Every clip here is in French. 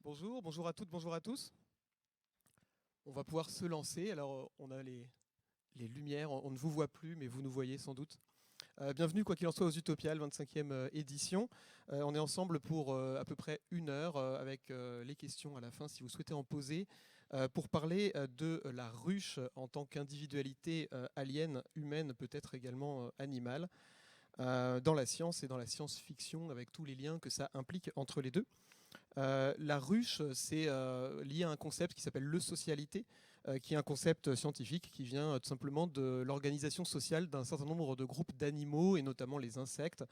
Bonjour, bonjour à toutes, bonjour à tous. On va pouvoir se lancer. Alors, on a les lumières, on ne vous voit plus, mais vous nous voyez sans doute. Bienvenue, quoi qu'il en soit, aux Utopiales, 25e édition. On est ensemble pour à peu près 1 heure, avec les questions à la fin, si vous souhaitez en poser, pour parler de la ruche en tant qu'individualité alien, humaine, peut-être également animale, dans la science et dans la science-fiction, avec tous les liens que ça implique entre les deux. La ruche, c'est lié à un concept qui s'appelle le socialité, qui est un concept scientifique qui vient tout simplement de l'organisation sociale d'un certain nombre de groupes d'animaux, et notamment les insectes,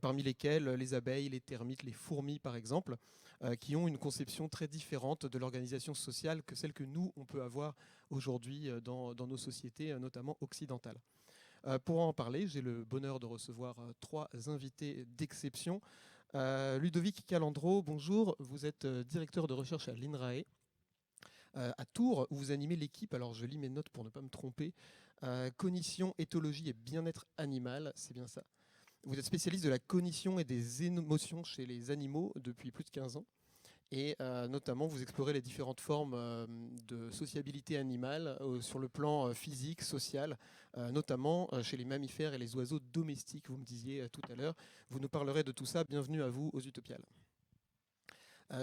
parmi lesquels les abeilles, les termites, les fourmis par exemple, qui ont une conception très différente de l'organisation sociale que celle que nous, on peut avoir aujourd'hui dans nos sociétés, notamment occidentales. Pour en parler, j'ai le bonheur de recevoir 3 invités d'exception. Ludovic Calandro, bonjour. Vous êtes directeur de recherche à l'INRAE à Tours, où vous animez l'équipe, alors je lis mes notes pour ne pas me tromper, cognition, éthologie et bien-être animal, c'est bien ça. Vous êtes spécialiste de la cognition et des émotions chez les animaux depuis plus de 15 ans. Et notamment, vous explorez les différentes formes de sociabilité animale sur le plan physique, social, notamment chez les mammifères et les oiseaux domestiques, vous me disiez tout à l'heure. Vous nous parlerez de tout ça. Bienvenue à vous aux Utopiales.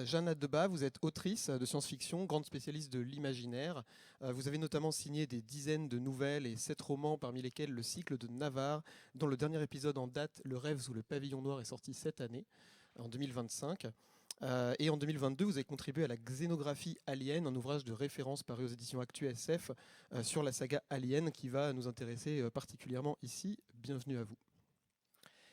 Jeanne Addeba, vous êtes autrice de science-fiction, grande spécialiste de l'imaginaire. Vous avez notamment signé des dizaines de nouvelles et 7 romans, parmi lesquels Le cycle de Navarre, dont le dernier épisode en date, Le rêve sous le pavillon noir, est sorti cette année, en 2025. Et en 2022, vous avez contribué à la Xénographie Alien, un ouvrage de référence paru aux éditions Actu SF sur la saga Alien qui va nous intéresser particulièrement ici. Bienvenue à vous.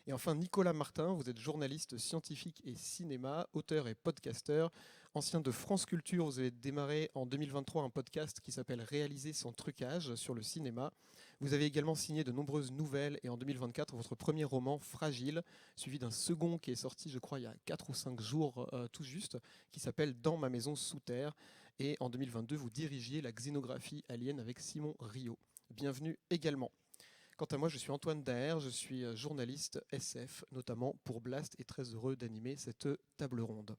Et enfin, Nicolas Martin, vous êtes journaliste scientifique et cinéma, auteur et podcasteur. Ancien de France Culture, vous avez démarré en 2023 un podcast qui s'appelle Réaliser sans trucage sur le cinéma. Vous avez également signé de nombreuses nouvelles et en 2024, votre premier roman, Fragile, suivi d'un second qui est sorti, je crois, il y a 4 ou 5 jours tout juste, qui s'appelle Dans ma maison sous terre. Et en 2022, vous dirigiez la Xénographie Alien avec Simon Rio. Bienvenue également. Quant à moi, je suis Antoine Daher, je suis journaliste SF, notamment pour Blast, et très heureux d'animer cette table ronde.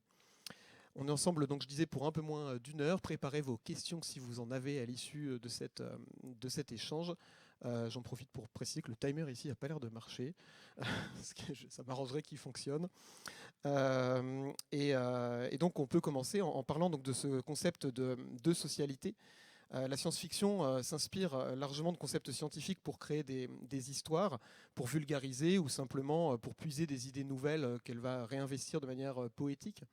On est ensemble, donc je disais, pour un peu moins d'1 heure. Préparez vos questions si vous en avez à l'issue de cet échange. J'en profite pour préciser que le timer ici n'a pas l'air de marcher, parce que ça m'arrangerait qu'il fonctionne. Et donc on peut commencer en parlant donc de ce concept de socialité. La science-fiction s'inspire largement de concepts scientifiques pour créer des histoires, pour vulgariser ou simplement pour puiser des idées nouvelles qu'elle va réinvestir de manière poétique.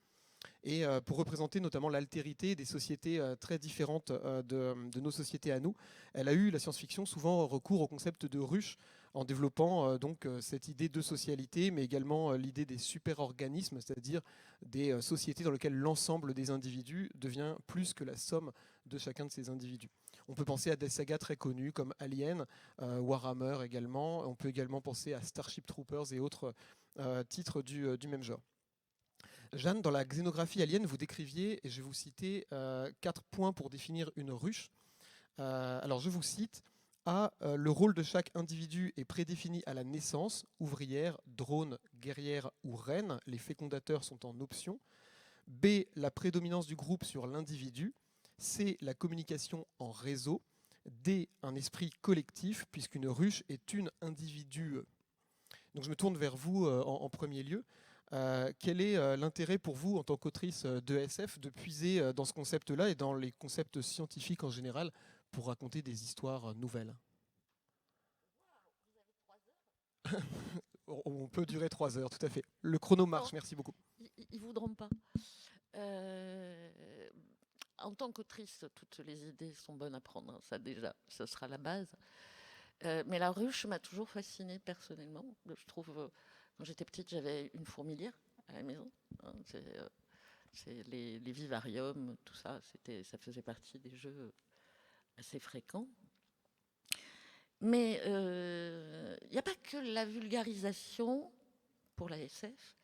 Et pour représenter notamment l'altérité des sociétés très différentes de nos sociétés à nous, elle a eu, la science-fiction, souvent recours au concept de ruche en développant donc cette idée de socialité, mais également l'idée des super-organismes, c'est-à-dire des sociétés dans lesquelles l'ensemble des individus devient plus que la somme de chacun de ces individus. On peut penser à des sagas très connues comme Alien, Warhammer également. On peut également penser à Starship Troopers et autres titres du même genre. Jeanne, dans la Xénographie Alien, vous décriviez, et je vais vous citer 4 points pour définir une ruche. Alors je vous cite. A. Le rôle de chaque individu est prédéfini à la naissance, ouvrière, drone, guerrière ou reine. Les fécondateurs sont en option. B. La prédominance du groupe sur l'individu. C. La communication en réseau. D. Un esprit collectif, puisqu'une ruche est une individu. Donc je me tourne vers vous en premier lieu. Quel est l'intérêt pour vous, en tant qu'autrice de SF, de puiser dans ce concept-là et dans les concepts scientifiques en général pour raconter des histoires nouvelles? On peut durer 3 heures, tout à fait. Le chrono marche, Non, merci beaucoup. ils voudront pas. Euh, En tant qu'autrice, toutes les idées sont bonnes à prendre, hein, ça déjà, ce sera la base. Mais la ruche m'a toujours fascinée personnellement. Je trouve, quand j'étais petite, j'avais une fourmilière à la maison, hein, c'est les vivariums, tout ça, ça faisait partie des jeux assez fréquents. Mais il n'y a pas que la vulgarisation pour la SF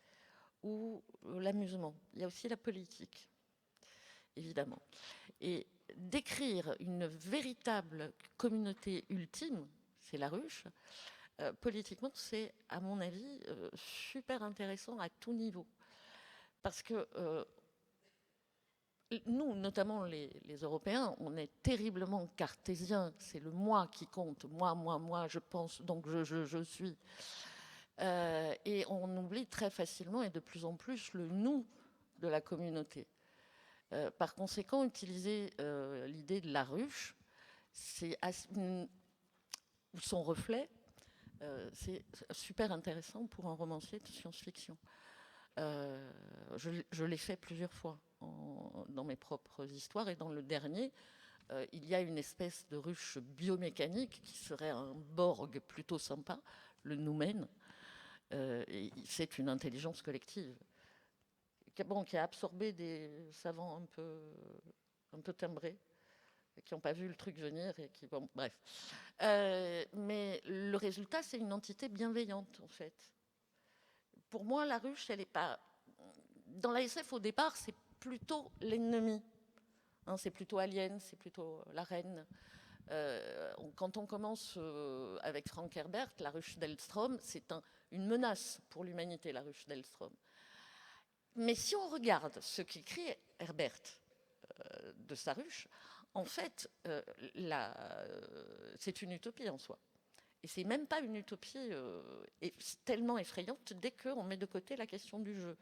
ou l'amusement, il y a aussi la politique, évidemment. Et décrire une véritable communauté ultime, c'est la ruche, politiquement, c'est, à mon avis, super intéressant à tout niveau. Parce que nous, notamment les Européens, on est terriblement cartésiens. C'est le moi qui compte. Moi, je pense, donc je suis. Et on oublie très facilement et de plus en plus le nous de la communauté. Par conséquent, utiliser l'idée de la ruche, c'est son reflet, c'est super intéressant pour un romancier de science-fiction. Je l'ai fait plusieurs fois dans mes propres histoires, et dans le dernier, il y a une espèce de ruche biomécanique qui serait un Borg plutôt sympa, le Noumen. C'est une intelligence collective qui a absorbé des savants un peu timbrés, qui n'ont pas vu le truc venir et qui, bon, bref. Mais le résultat, c'est une entité bienveillante, en fait. Pour moi, la ruche, elle n'est pas... Dans la SF, au départ, c'est plutôt l'ennemi. Hein, c'est plutôt Alien, c'est plutôt la reine. Quand on commence avec Frank Herbert, la ruche d'Elstrom, c'est une menace pour l'humanité, la ruche d'Elstrom. Mais si on regarde ce qu'écrit Herbert de sa ruche, en fait, c'est une utopie en soi. Et c'est même pas une utopie tellement effrayante dès qu'on met de côté la question du jeu.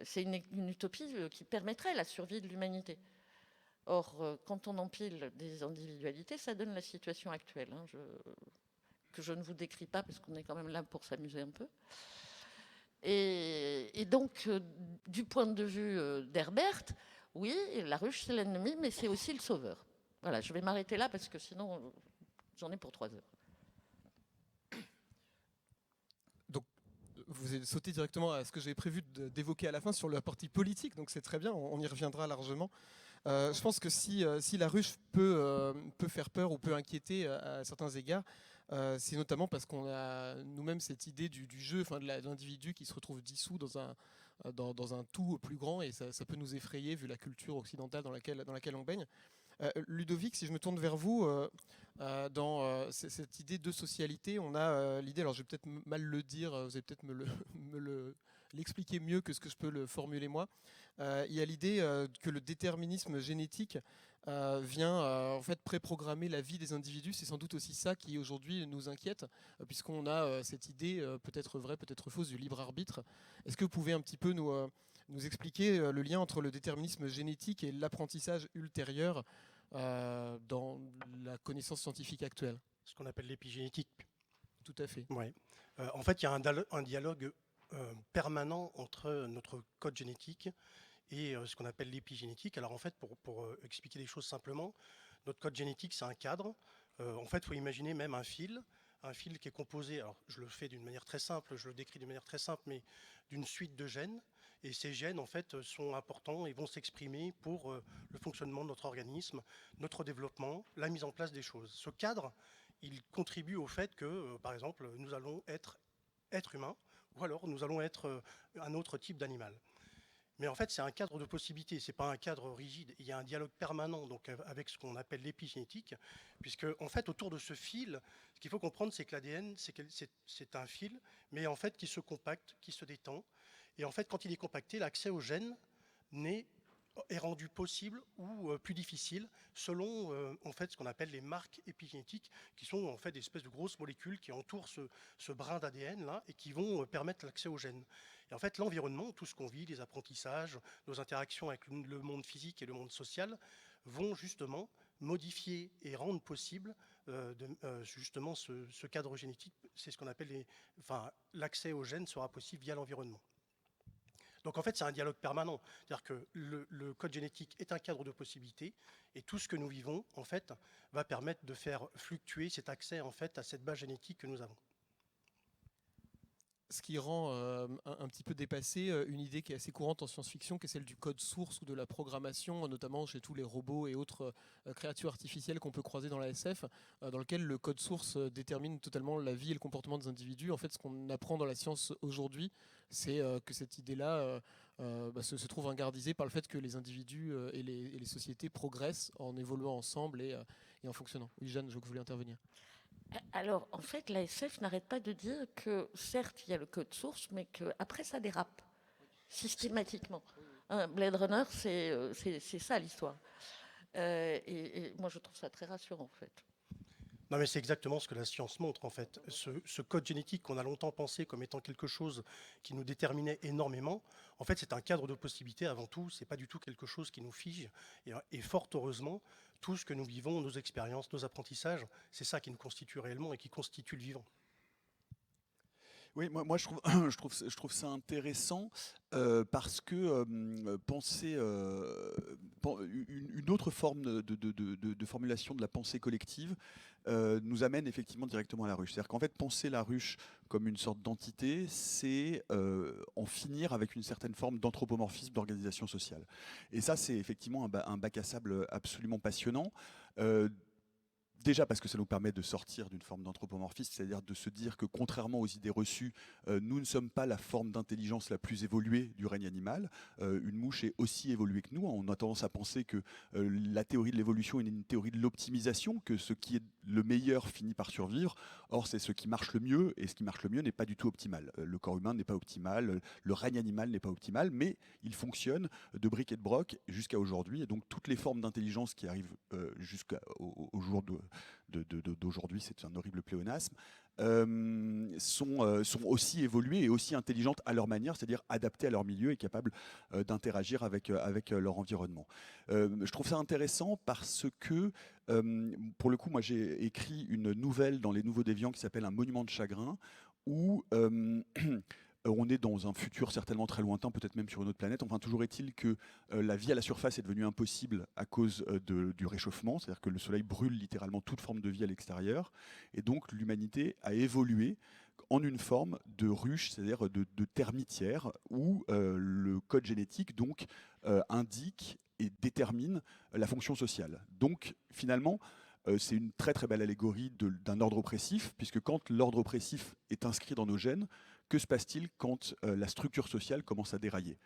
C'est une utopie qui permettrait la survie de l'humanité. Or, quand on empile des individualités, ça donne la situation actuelle, hein, que je ne vous décris pas parce qu'on est quand même là pour s'amuser un peu. Et donc, du point de vue d'Herbert, oui, la ruche, c'est l'ennemi, mais c'est aussi le sauveur. Voilà, je vais m'arrêter là parce que sinon, j'en ai pour 3 heures. Donc, vous avez sauté directement à ce que j'avais prévu d'évoquer à la fin sur la partie politique, donc c'est très bien, on y reviendra largement. Je pense que si la ruche peut faire peur ou peut inquiéter à certains égards, c'est notamment parce qu'on a nous-mêmes cette idée du jeu, enfin de l'individu qui se retrouve dissous dans un tout plus grand, et ça peut nous effrayer vu la culture occidentale dans laquelle on baigne. Ludovic, si je me tourne vers vous, dans cette idée de socialité, on a l'idée, alors je vais peut-être mal le dire, vous allez peut-être l'expliquer mieux que ce que je peux le formuler moi. Il y a l'idée que le déterminisme génétique vient en fait préprogrammer la vie des individus. C'est sans doute aussi ça qui aujourd'hui nous inquiète, puisqu'on a cette idée peut-être vraie, peut-être fausse du libre arbitre. Est-ce que vous pouvez un petit peu nous expliquer le lien entre le déterminisme génétique et l'apprentissage ultérieur dans la connaissance scientifique actuelle? Ce qu'on appelle l'épigénétique. Tout à fait. Ouais. En fait, il y a un dialogue permanent entre notre code génétique et ce qu'on appelle l'épigénétique. Alors en fait, pour expliquer les choses simplement, notre code génétique, c'est un cadre. En fait, il faut imaginer même un fil qui est composé, alors je le fais d'une manière très simple, je le décris d'une manière très simple, mais d'une suite de gènes. Et ces gènes, en fait, sont importants et vont s'exprimer pour le fonctionnement de notre organisme, notre développement, la mise en place des choses. Ce cadre, il contribue au fait que, par exemple, nous allons être humains, ou alors nous allons être un autre type d'animal. Mais en fait, c'est un cadre de possibilités, ce n'est pas un cadre rigide. Il y a un dialogue permanent donc, avec ce qu'on appelle l'épigénétique, puisque en fait, autour de ce fil, ce qu'il faut comprendre, c'est que l'ADN, c'est un fil, mais en fait, qui se compacte, qui se détend. Et en fait, quand il est compacté, l'accès aux gènes est rendu possible ou plus difficile selon en fait, ce qu'on appelle les marques épigénétiques, qui sont en fait des espèces de grosses molécules qui entourent ce brin d'ADN là et qui vont permettre l'accès aux gènes. Et en fait, l'environnement, tout ce qu'on vit, les apprentissages, nos interactions avec le monde physique et le monde social, vont justement modifier et rendre possible justement ce cadre génétique. C'est ce qu'on appelle l'accès aux gènes sera possible via l'environnement. Donc en fait, c'est un dialogue permanent. C'est-à-dire que le code génétique est un cadre de possibilités et tout ce que nous vivons, en fait, va permettre de faire fluctuer cet accès, en fait, à cette base génétique que nous avons. Ce qui rend un petit peu dépassé une idée qui est assez courante en science-fiction, qui est celle du code source ou de la programmation, notamment chez tous les robots et autres créatures artificielles qu'on peut croiser dans la SF, dans lequel le code source détermine totalement la vie et le comportement des individus. En fait, ce qu'on apprend dans la science aujourd'hui, c'est que cette idée-là se trouve ringardisée par le fait que les individus et les sociétés progressent en évoluant ensemble et en fonctionnant. Oui, Jeanne, je vois que vous voulez intervenir. Alors, en fait, la SF n'arrête pas de dire que, certes, il y a le code source, mais qu'après, ça dérape, systématiquement. Blade Runner, c'est ça l'histoire. Et moi, je trouve ça très rassurant, en fait. Non, mais c'est exactement ce que la science montre, en fait. Ce code génétique qu'on a longtemps pensé comme étant quelque chose qui nous déterminait énormément, en fait, c'est un cadre de possibilités avant tout. C'est pas du tout quelque chose qui nous fige. Et fort heureusement, tout ce que nous vivons, nos expériences, nos apprentissages, c'est ça qui nous constitue réellement et qui constitue le vivant. Oui, moi je trouve, je trouve ça intéressant parce que penser une autre forme de formulation de la pensée collective nous amène effectivement directement à la ruche. C'est-à-dire qu'en fait, penser la ruche comme une sorte d'entité, c'est en finir avec une certaine forme d'anthropomorphisme d'organisation sociale. Et ça, c'est effectivement un bac à sable absolument passionnant. Euh, Déjà parce que ça nous permet de sortir d'une forme d'anthropomorphisme, c'est-à-dire de se dire que contrairement aux idées reçues, nous ne sommes pas la forme d'intelligence la plus évoluée du règne animal. Une mouche est aussi évoluée que nous. On a tendance à penser que la théorie de l'évolution est une théorie de l'optimisation, que ce qui est le meilleur finit par survivre. Or, c'est ce qui marche le mieux, et ce qui marche le mieux n'est pas du tout optimal. Le corps humain n'est pas optimal, le règne animal n'est pas optimal, mais il fonctionne de bric et de broc jusqu'à aujourd'hui. Et donc, toutes les formes d'intelligence qui arrivent jusqu'au jour d'aujourd'hui, c'est un horrible pléonasme, sont aussi évoluées et aussi intelligentes à leur manière, c'est-à-dire adaptées à leur milieu et capables d'interagir avec leur environnement. Je trouve ça intéressant parce que, pour le coup, moi j'ai écrit une nouvelle dans Les Nouveaux Déviants qui s'appelle Un monument de chagrin, où on est dans un futur certainement très lointain, peut-être même sur une autre planète. Enfin, toujours est-il que la vie à la surface est devenue impossible à cause du réchauffement, c'est-à-dire que le soleil brûle littéralement toute forme de vie à l'extérieur. Et donc, l'humanité a évolué en une forme de ruche, c'est-à-dire de termitière, où le code génétique donc indique et détermine la fonction sociale. Donc, finalement, c'est une très très belle allégorie d'un ordre oppressif, puisque quand l'ordre oppressif est inscrit dans nos gènes, que se passe-t-il quand la structure sociale commence à dérailler?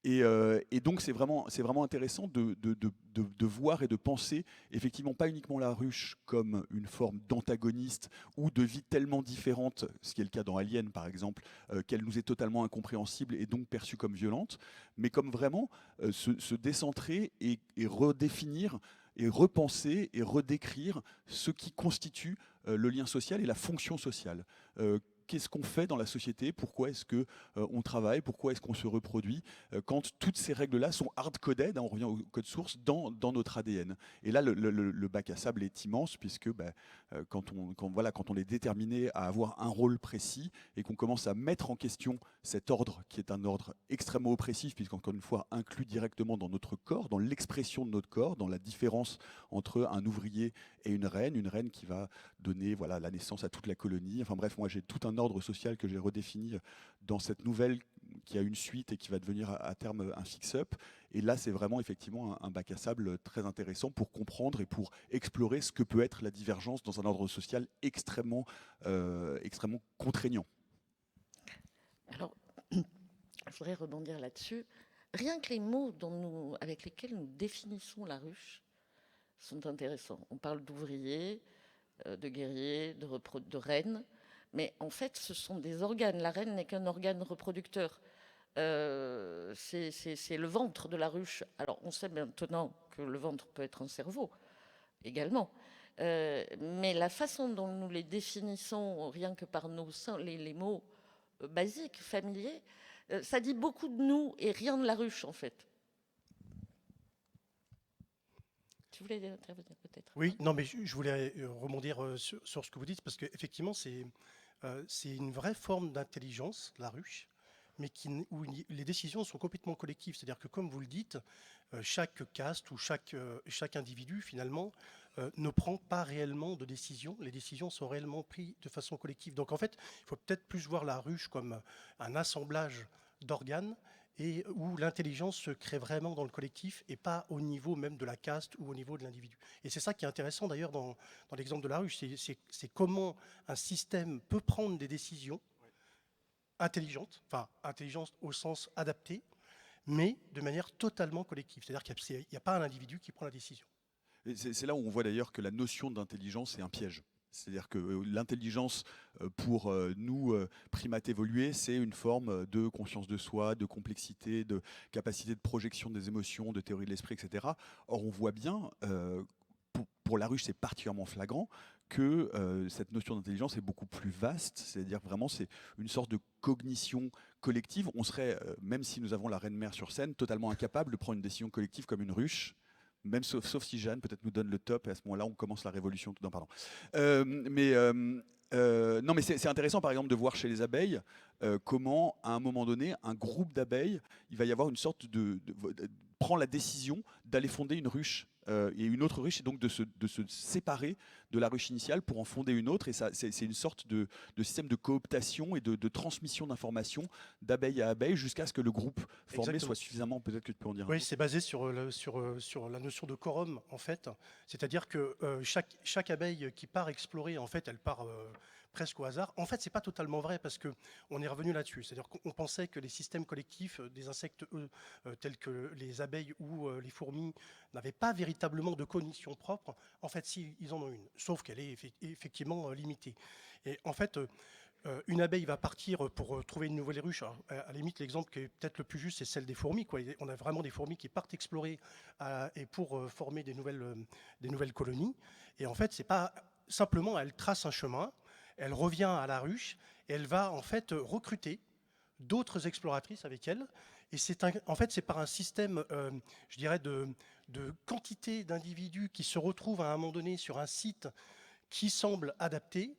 Et donc c'est vraiment intéressant de voir et de penser effectivement pas uniquement la ruche comme une forme d'antagoniste ou de vie tellement différente, ce qui est le cas dans Alien par exemple, qu'elle nous est totalement incompréhensible et donc perçue comme violente, mais comme vraiment se décentrer et redéfinir et repenser et redécrire ce qui constitue le lien social et la fonction sociale. Qu'est-ce qu'on fait dans la société? Pourquoi est-ce que on travaille? Pourquoi est-ce qu'on se reproduit? Quand toutes ces règles-là sont hard-coded, hein, on revient au code source, dans notre ADN. Et là, le bac à sable est immense, puisque quand on est déterminé à avoir un rôle précis et qu'on commence à mettre en question cet ordre, qui est un ordre extrêmement oppressif, puisqu'encore une fois, inclus directement dans notre corps, dans l'expression de notre corps, dans la différence entre un ouvrier et une reine qui va donner la naissance à toute la colonie. Enfin bref, moi j'ai tout un ordre social que j'ai redéfini dans cette nouvelle qui a une suite et qui va devenir à terme un fix-up. Et là, c'est vraiment effectivement un bac à sable très intéressant pour comprendre et pour explorer ce que peut être la divergence dans un ordre social extrêmement contraignant. Alors, je voudrais rebondir là-dessus. Rien que les mots avec lesquels nous définissons la ruche sont intéressants. On parle d'ouvrier, de guerrier, de reine, mais en fait, ce sont des organes. La reine n'est qu'un organe reproducteur. C'est le ventre de la ruche. Alors, on sait maintenant que le ventre peut être un cerveau également. Mais la façon dont nous les définissons, rien que par les mots basiques, familiers, ça dit beaucoup de nous et rien de la ruche, en fait. Tu voulais intervenir peut-être? Oui, non, mais je voulais rebondir sur ce que vous dites, parce qu'effectivement, c'est une vraie forme d'intelligence, la ruche, mais où les décisions sont complètement collectives. C'est-à-dire que, comme vous le dites, chaque caste ou chaque individu, finalement, ne prend pas réellement de décision. Les décisions sont réellement prises de façon collective. Donc, en fait, il faut peut-être plus voir la ruche comme un assemblage d'organes et où l'intelligence se crée vraiment dans le collectif et pas au niveau même de la caste ou au niveau de l'individu. Et c'est ça qui est intéressant d'ailleurs dans l'exemple de la ruche, c'est comment un système peut prendre des décisions intelligentes, enfin intelligentes au sens adapté, mais de manière totalement collective. C'est-à-dire qu'il n'y a pas un individu qui prend la décision. C'est là où on voit d'ailleurs que la notion d'intelligence est un piège. C'est-à-dire que l'intelligence, pour nous, primates évolués, c'est une forme de conscience de soi, de complexité, de capacité de projection des émotions, de théorie de l'esprit, etc. Or, on voit bien, pour la ruche, c'est particulièrement flagrant, que cette notion d'intelligence est beaucoup plus vaste, c'est-à-dire vraiment c'est une sorte de cognition collective. On serait, même si nous avons la reine mère sur scène, totalement incapable de prendre une décision collective comme une ruche, même sauf si Jeanne peut-être nous donne le top, et à ce moment-là on commence la révolution. Non, pardon. Non, mais c'est intéressant par exemple de voir chez les abeilles comment à un moment donné un groupe d'abeilles, il va y avoir une sorte prend la décision d'aller fonder une ruche et une autre ruche, et donc de se séparer de la ruche initiale pour en fonder une autre. Et ça, c'est une sorte de système de cooptation et de transmission d'informations d'abeille à abeille jusqu'à ce que le groupe formé Exactement. soit suffisamment. Peut-être que tu peux en dire un Oui, mot. c'est basé sur la notion de quorum, en fait. C'est-à-dire que chaque abeille qui part explorer, en fait, elle part presque au hasard. En fait, c'est pas totalement vrai parce que on est revenu là-dessus. C'est-à-dire qu'on pensait que les systèmes collectifs des insectes, tels que les abeilles ou les fourmis, n'avaient pas véritablement de cognition propre. En fait, si, ils en ont une, sauf qu'elle est effectivement limitée. Et en fait, une abeille va partir pour trouver une nouvelle ruche. Alors, à la limite, l'exemple qui est peut-être le plus juste, c'est celle des fourmis, quoi. On a vraiment des fourmis qui partent explorer et pour former des nouvelles colonies. Et en fait, c'est pas simplement, elle trace un chemin, elle revient à la ruche, et elle va en fait recruter d'autres exploratrices avec elle. Et en fait, c'est par un système, je dirais, de quantité d'individus qui se retrouvent à un moment donné sur un site qui semble adapté,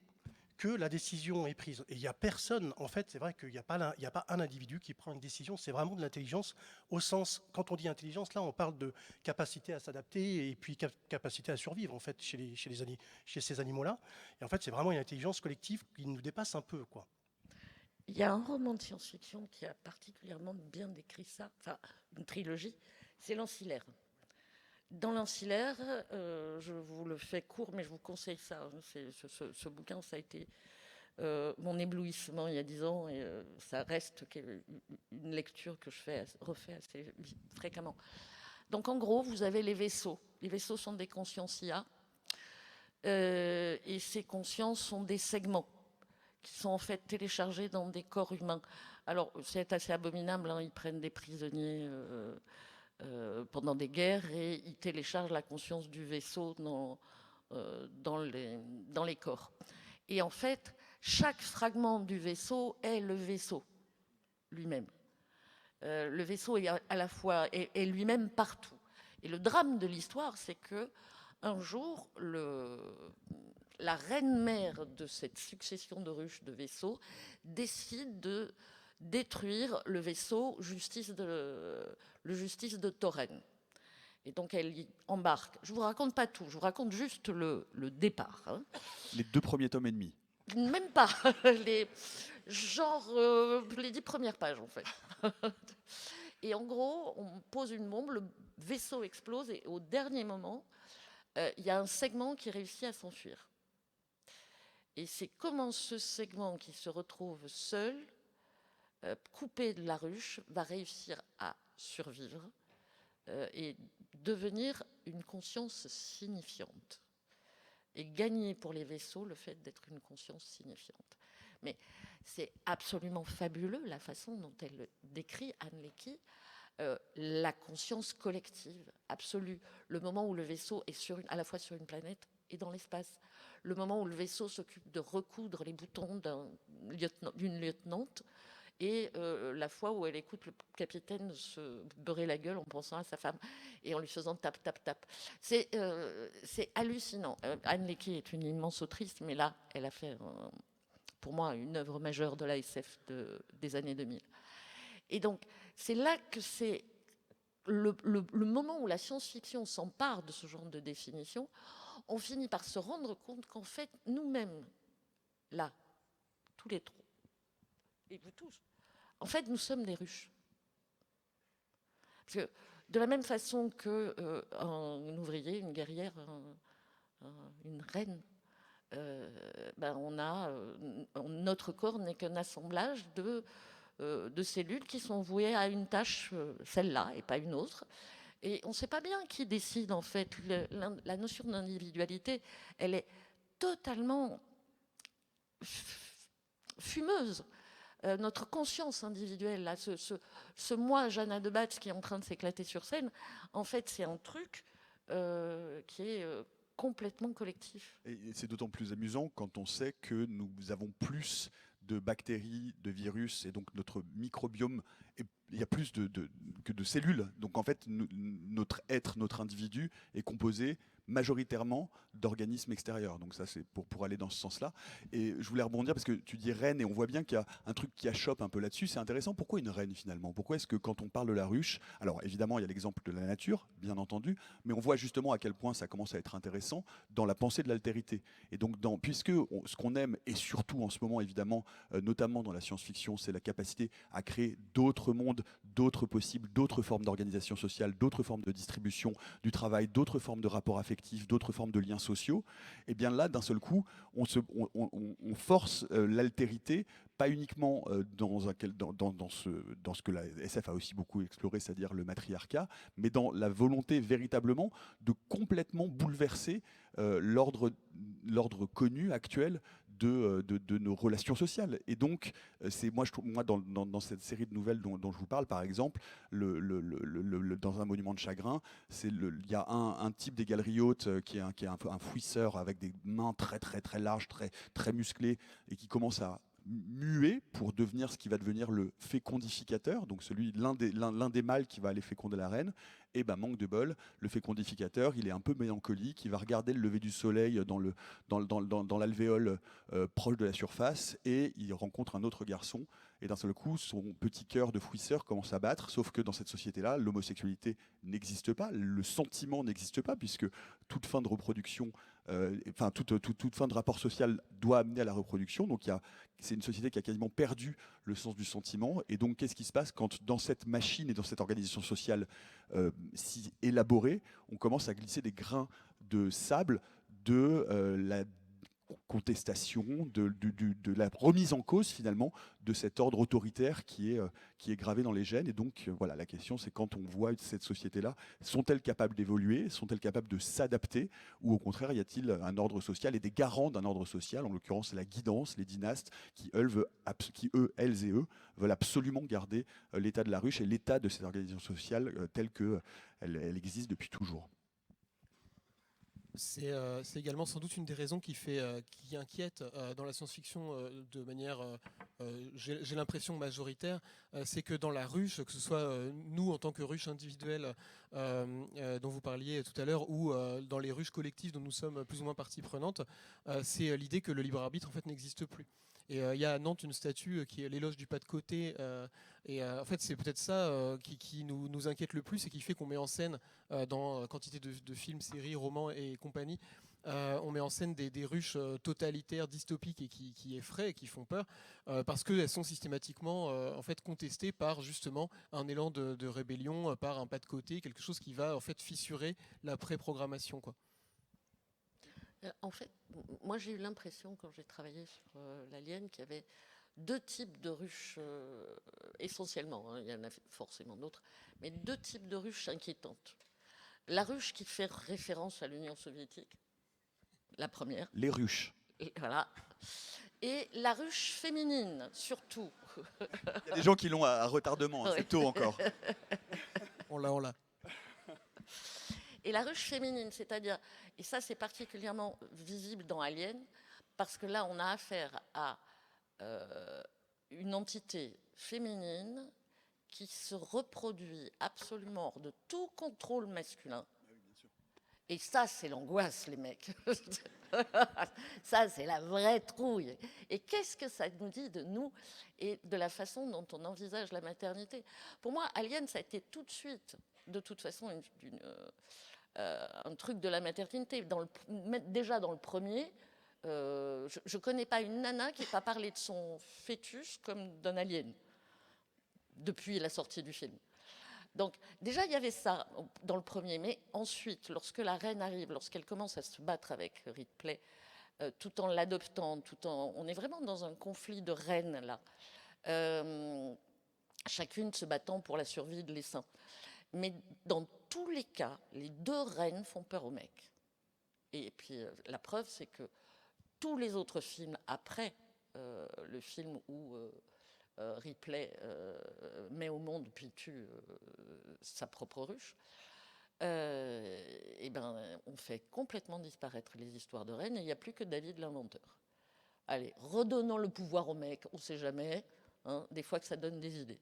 que la décision est prise. Et il n'y a personne, en fait, c'est vrai qu'il n'y a pas un individu qui prend une décision, c'est vraiment de l'intelligence au sens, quand on dit intelligence, là on parle de capacité à s'adapter et puis capacité à survivre, en fait, chez ces animaux-là. Et en fait, c'est vraiment une intelligence collective qui nous dépasse un peu, quoi. Il y a un roman de science-fiction qui a particulièrement bien décrit ça, enfin une trilogie, c'est l'Ancillaire. Dans l'Ancillaire, je vous le fais court, mais je vous conseille ça. Ce bouquin, ça a été mon éblouissement il y a 10 ans, et ça reste une lecture que je refais assez fréquemment. Donc en gros, vous avez les vaisseaux. Les vaisseaux sont des consciences IA, et ces consciences sont des segments qui sont en fait téléchargés dans des corps humains. Alors c'est assez abominable, hein, ils prennent des prisonniers pendant des guerres et ils téléchargent la conscience du vaisseau dans les corps. Et en fait, chaque fragment du vaisseau est le vaisseau lui-même. Le vaisseau est à la fois est lui-même partout. Et le drame de l'histoire, c'est que un jour, la reine-mère de cette succession de ruches de vaisseaux décide de détruire le vaisseau Justice de Toren. Et donc elle y embarque. Je ne vous raconte pas tout, je vous raconte juste le départ. Hein. Les 2 premiers tomes et demi. Même pas, les 10 premières pages en fait. Et en gros, on pose une bombe, le vaisseau explose et au dernier moment, il y a un segment qui réussit à s'enfuir. Et c'est comment ce segment qui se retrouve seul, coupé de la ruche, va réussir à survivre et devenir une conscience signifiante. Et gagner pour les vaisseaux le fait d'être une conscience signifiante. Mais c'est absolument fabuleux la façon dont elle décrit, Anne Leckie, la conscience collective absolue. Le moment où le vaisseau est à la fois sur une planète et dans l'espace. Le moment où le vaisseau s'occupe de recoudre les boutons d'une lieutenante et la fois où elle écoute le capitaine se beurrer la gueule en pensant à sa femme et en lui faisant tap, tap, tap. C'est hallucinant. Anne Leckie est une immense autrice, mais là, elle a fait, pour moi, une œuvre majeure de la SF des années 2000. Et donc, c'est là que c'est le moment où la science-fiction s'empare de ce genre de définition, on finit par se rendre compte qu'en fait, nous-mêmes, là, tous les trois, et vous tous, en fait, nous sommes des ruches. Parce que de la même façon qu'un ouvrier, une guerrière, une reine, notre corps n'est qu'un assemblage de cellules qui sont vouées à une tâche, celle-là, et pas une autre. Et on ne sait pas bien qui décide, en fait. La notion d'individualité, elle est totalement fumeuse. Notre conscience individuelle, là, ce moi, Jeanne de Batz, qui est en train de s'éclater sur scène, en fait, c'est un truc qui est complètement collectif. Et c'est d'autant plus amusant quand on sait que nous avons plus de bactéries, de virus, et donc notre microbiome, il y a plus que de cellules. Donc en fait, notre être, notre individu est composé majoritairement d'organismes extérieurs. Donc ça, c'est pour aller dans ce sens-là. Et je voulais rebondir parce que tu dis reine et on voit bien qu'il y a un truc qui achoppe un peu là-dessus. C'est intéressant. Pourquoi une reine finalement? Pourquoi est-ce que quand on parle de la ruche, alors évidemment, il y a l'exemple de la nature, bien entendu, mais on voit justement à quel point ça commence à être intéressant dans la pensée de l'altérité. Et donc, puisque ce qu'on aime, et surtout en ce moment, évidemment, notamment dans la science-fiction, c'est la capacité à créer d'autres mondes, d'autres possibles, d'autres formes d'organisation sociale, d'autres formes de distribution du travail, d'autres formes de rapports affectifs, d'autres formes de liens sociaux, et bien là, d'un seul coup, on force l'altérité, pas uniquement dans ce que la SF a aussi beaucoup exploré, c'est-à-dire le matriarcat, mais dans la volonté véritablement de complètement bouleverser l'ordre connu actuel de nos relations sociales. Et donc, c'est moi, dans cette série de nouvelles dont je vous parle, par exemple, dans un monument de chagrin, il y a un type des galeries hautes qui est un fouisseur avec des mains très très très larges, très très musclées, et qui commence à muer pour devenir ce qui va devenir le fécondificateur, donc l'un des mâles qui va aller féconder la reine. Et ben, manque de bol, le fécondificateur, il est un peu mélancolique, il va regarder le lever du soleil dans l'alvéole proche de la surface, et il rencontre un autre garçon, et d'un seul coup, son petit cœur de fouisseur commence à battre, sauf que dans cette société-là, l'homosexualité n'existe pas, le sentiment n'existe pas, puisque toute fin de reproduction, toute fin de rapport social doit amener à la reproduction, donc c'est une société qui a quasiment perdu le sens du sentiment. Et donc, qu'est-ce qui se passe quand, dans cette machine et dans cette organisation sociale si élaborée, on commence à glisser des grains de sable de la contestation, de la remise en cause, finalement, de cet ordre autoritaire qui est gravé dans les gènes. Et donc, voilà, la question, c'est quand on voit cette société-là, sont-elles capables d'évoluer? Sont-elles capables de s'adapter? Ou au contraire, y a-t-il un ordre social et des garants d'un ordre social, en l'occurrence la guidance, les dynastes, qui, elles et eux, veulent absolument garder l'état de la ruche et l'état de cette organisation sociale telle qu'elle existe depuis toujours. C'est également sans doute une des raisons qui inquiète dans la science-fiction de manière, j'ai l'impression, majoritaire. C'est que dans la ruche, que ce soit nous en tant que ruche individuelle dont vous parliez tout à l'heure, ou dans les ruches collectives dont nous sommes plus ou moins partie prenante, c'est l'idée que le libre arbitre en fait n'existe plus. Et il y a à Nantes une statue qui est l'éloge du pas de côté. En fait, c'est peut-être ça qui nous inquiète le plus et qui fait qu'on met en scène, dans quantité de films, séries, romans et compagnie, on met en scène des ruches totalitaires, dystopiques et qui effraient et qui font peur, parce qu'elles sont systématiquement en fait contestées par justement un élan de rébellion, par un pas de côté, quelque chose qui va en fait fissurer la pré-programmation, quoi. En fait, moi j'ai eu l'impression quand j'ai travaillé sur l'Alien qu'il y avait deux types de ruches, essentiellement, hein, il y en a forcément d'autres, mais deux types de ruches inquiétantes. La ruche qui fait référence à l'Union soviétique, la première. Les ruches. Et voilà. Et la ruche féminine, surtout. Il y a des gens qui l'ont à retardement, hein, c'est tôt encore. On l'a. Et la ruche féminine, c'est-à-dire, et ça c'est particulièrement visible dans Alien, parce que là on a affaire à une entité féminine qui se reproduit absolument hors de tout contrôle masculin. Et ça, c'est l'angoisse, les mecs. Ça, c'est la vraie trouille. Et qu'est-ce que ça nous dit de nous et de la façon dont on envisage la maternité? Pour moi, Alien, ça a été tout de suite, de toute façon, un truc de la maternité. Déjà dans le premier, je ne connais pas une nana qui n'ait pas parlé de son fœtus comme d'un alien depuis la sortie du film. Donc déjà, il y avait ça dans le premier. Mais ensuite, lorsque la reine arrive, lorsqu'elle commence à se battre avec Ripley, tout en l'adoptant, on est vraiment dans un conflit de reines, là. Chacune se battant pour la survie de l'essaim. Mais dans tous les cas, les deux reines font peur aux mecs. Et puis la preuve, c'est que tous les autres films après le film où Ripley met au monde puis tue sa propre ruche, et ben, on fait complètement disparaître les histoires de reines et il n'y a plus que David l'inventeur. Allez, redonnons le pouvoir aux mecs, on ne sait jamais, hein, des fois que ça donne des idées.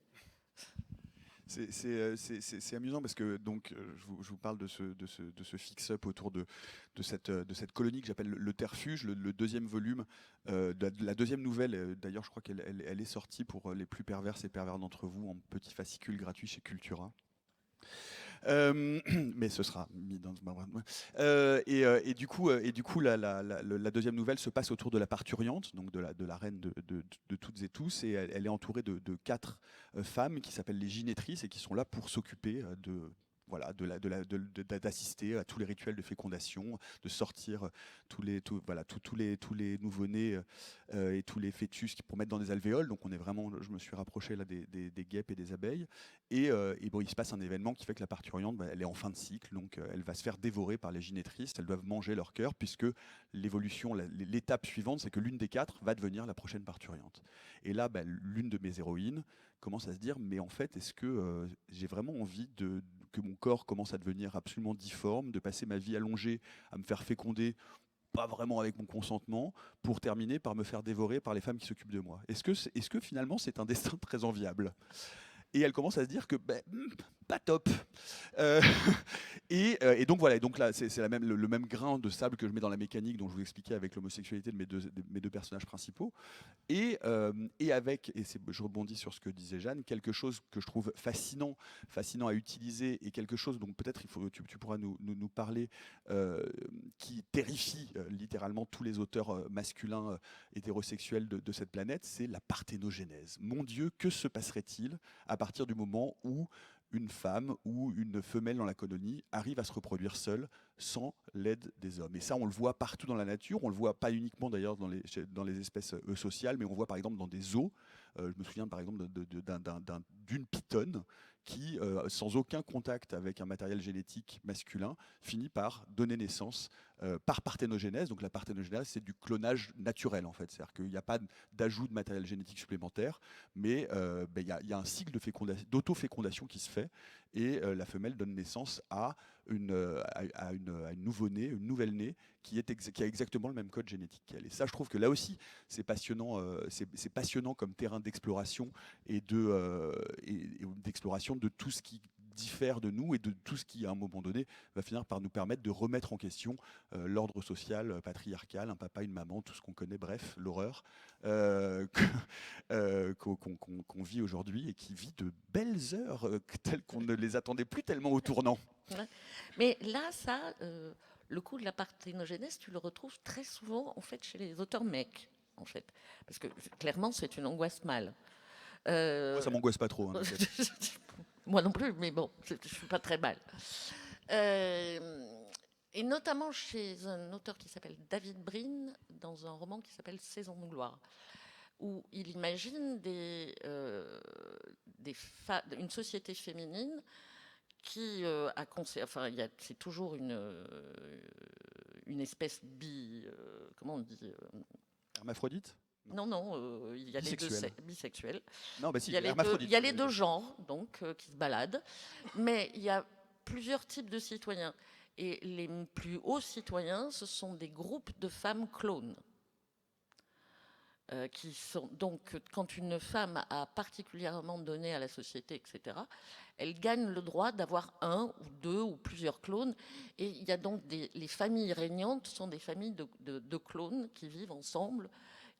C'est amusant parce que donc je vous parle de ce fix-up autour de cette colonie que j'appelle le Terfuge, le deuxième volume, la deuxième nouvelle. D'ailleurs, je crois qu'elle est sortie pour les plus perverses et pervers d'entre vous en petit fascicule gratuit chez Cultura. Mais ce sera mis dans et du coup la deuxième nouvelle se passe autour de la parturiente, donc de la reine de toutes et tous, et elle est entourée de 4 femmes qui s'appellent les gynétrices et qui sont là pour s'occuper d'assister à tous les rituels de fécondation, de sortir tous les nouveau-nés et tous les fœtus pour mettre dans des alvéoles. Donc je me suis rapproché là des guêpes et des abeilles. Et bon, il se passe un événement qui fait que la parturiente, elle est en fin de cycle, donc elle va se faire dévorer par les gynétrices. Elles doivent manger leur cœur puisque l'étape suivante, c'est que l'une des 4 va devenir la prochaine parturiente. Et là, l'une de mes héroïnes commence à se dire, mais en fait, est-ce que j'ai vraiment envie que mon corps commence à devenir absolument difforme, de passer ma vie allongée à me faire féconder, pas vraiment avec mon consentement, pour terminer par me faire dévorer par les femmes qui s'occupent de moi. Est-ce que finalement c'est un destin très enviable ? Et elle commence à se dire que pas top. Et donc voilà, et donc là c'est le même grain de sable que je mets dans la mécanique dont je vous expliquais avec l'homosexualité de mes deux personnages principaux. Et je rebondis sur ce que disait Jeanne, quelque chose que je trouve fascinant à utiliser, et quelque chose dont peut-être tu pourras nous parler, qui terrifie littéralement tous les auteurs masculins hétérosexuels de cette planète, c'est la parthénogénèse. Mon Dieu, que se passerait-il à partir du moment où une femme ou une femelle dans la colonie arrive à se reproduire seule sans l'aide des hommes? Et ça, on le voit partout dans la nature. On le voit pas uniquement d'ailleurs dans les espèces sociales, mais on voit par exemple dans des zoos. Je me souviens par exemple d'une pythone qui, sans aucun contact avec un matériel génétique masculin, finit par donner naissance par parthénogénèse. Donc la parthénogénèse, c'est du clonage naturel en fait. C'est-à-dire qu'il n'y a pas d'ajout de matériel génétique supplémentaire, mais il y a un cycle d'autofécondation qui se fait, et la femelle donne naissance à une nouvelle-née qui a exactement le même code génétique qu'elle. Et ça, je trouve que là aussi, c'est passionnant, c'est passionnant comme terrain d'exploration et d'exploration de tout ce qui diffère de nous et de tout ce qui, à un moment donné, va finir par nous permettre de remettre en question l'ordre social patriarcal, un papa, une maman, tout ce qu'on connaît, bref, l'horreur qu'on vit aujourd'hui, et qui vit de belles heures telles qu'on ne les attendait plus tellement au tournant. Mais là, le coup de la parthénogénèse, tu le retrouves très souvent en fait chez les auteurs mecs, en fait, parce que clairement c'est une angoisse mâle. Moi, ça m'angoisse pas trop. Hein, moi non plus, mais bon, je suis pas très mal. Et notamment chez un auteur qui s'appelle David Brin, dans un roman qui s'appelle Saison de gloire, où il imagine une société féminine qui c'est toujours une espèce comment on dit hermaphrodite? Non, il y a les deux bisexuels. Non, bah si, il y a les deux genres donc qui se baladent, mais il y a plusieurs types de citoyens, et les plus hauts citoyens, ce sont des groupes de femmes clones. Qui sont donc, quand une femme a particulièrement donné à la société, etc., elle gagne le droit d'avoir un ou deux ou plusieurs clones. Et il y a donc les familles régnantes sont des familles de clones qui vivent ensemble.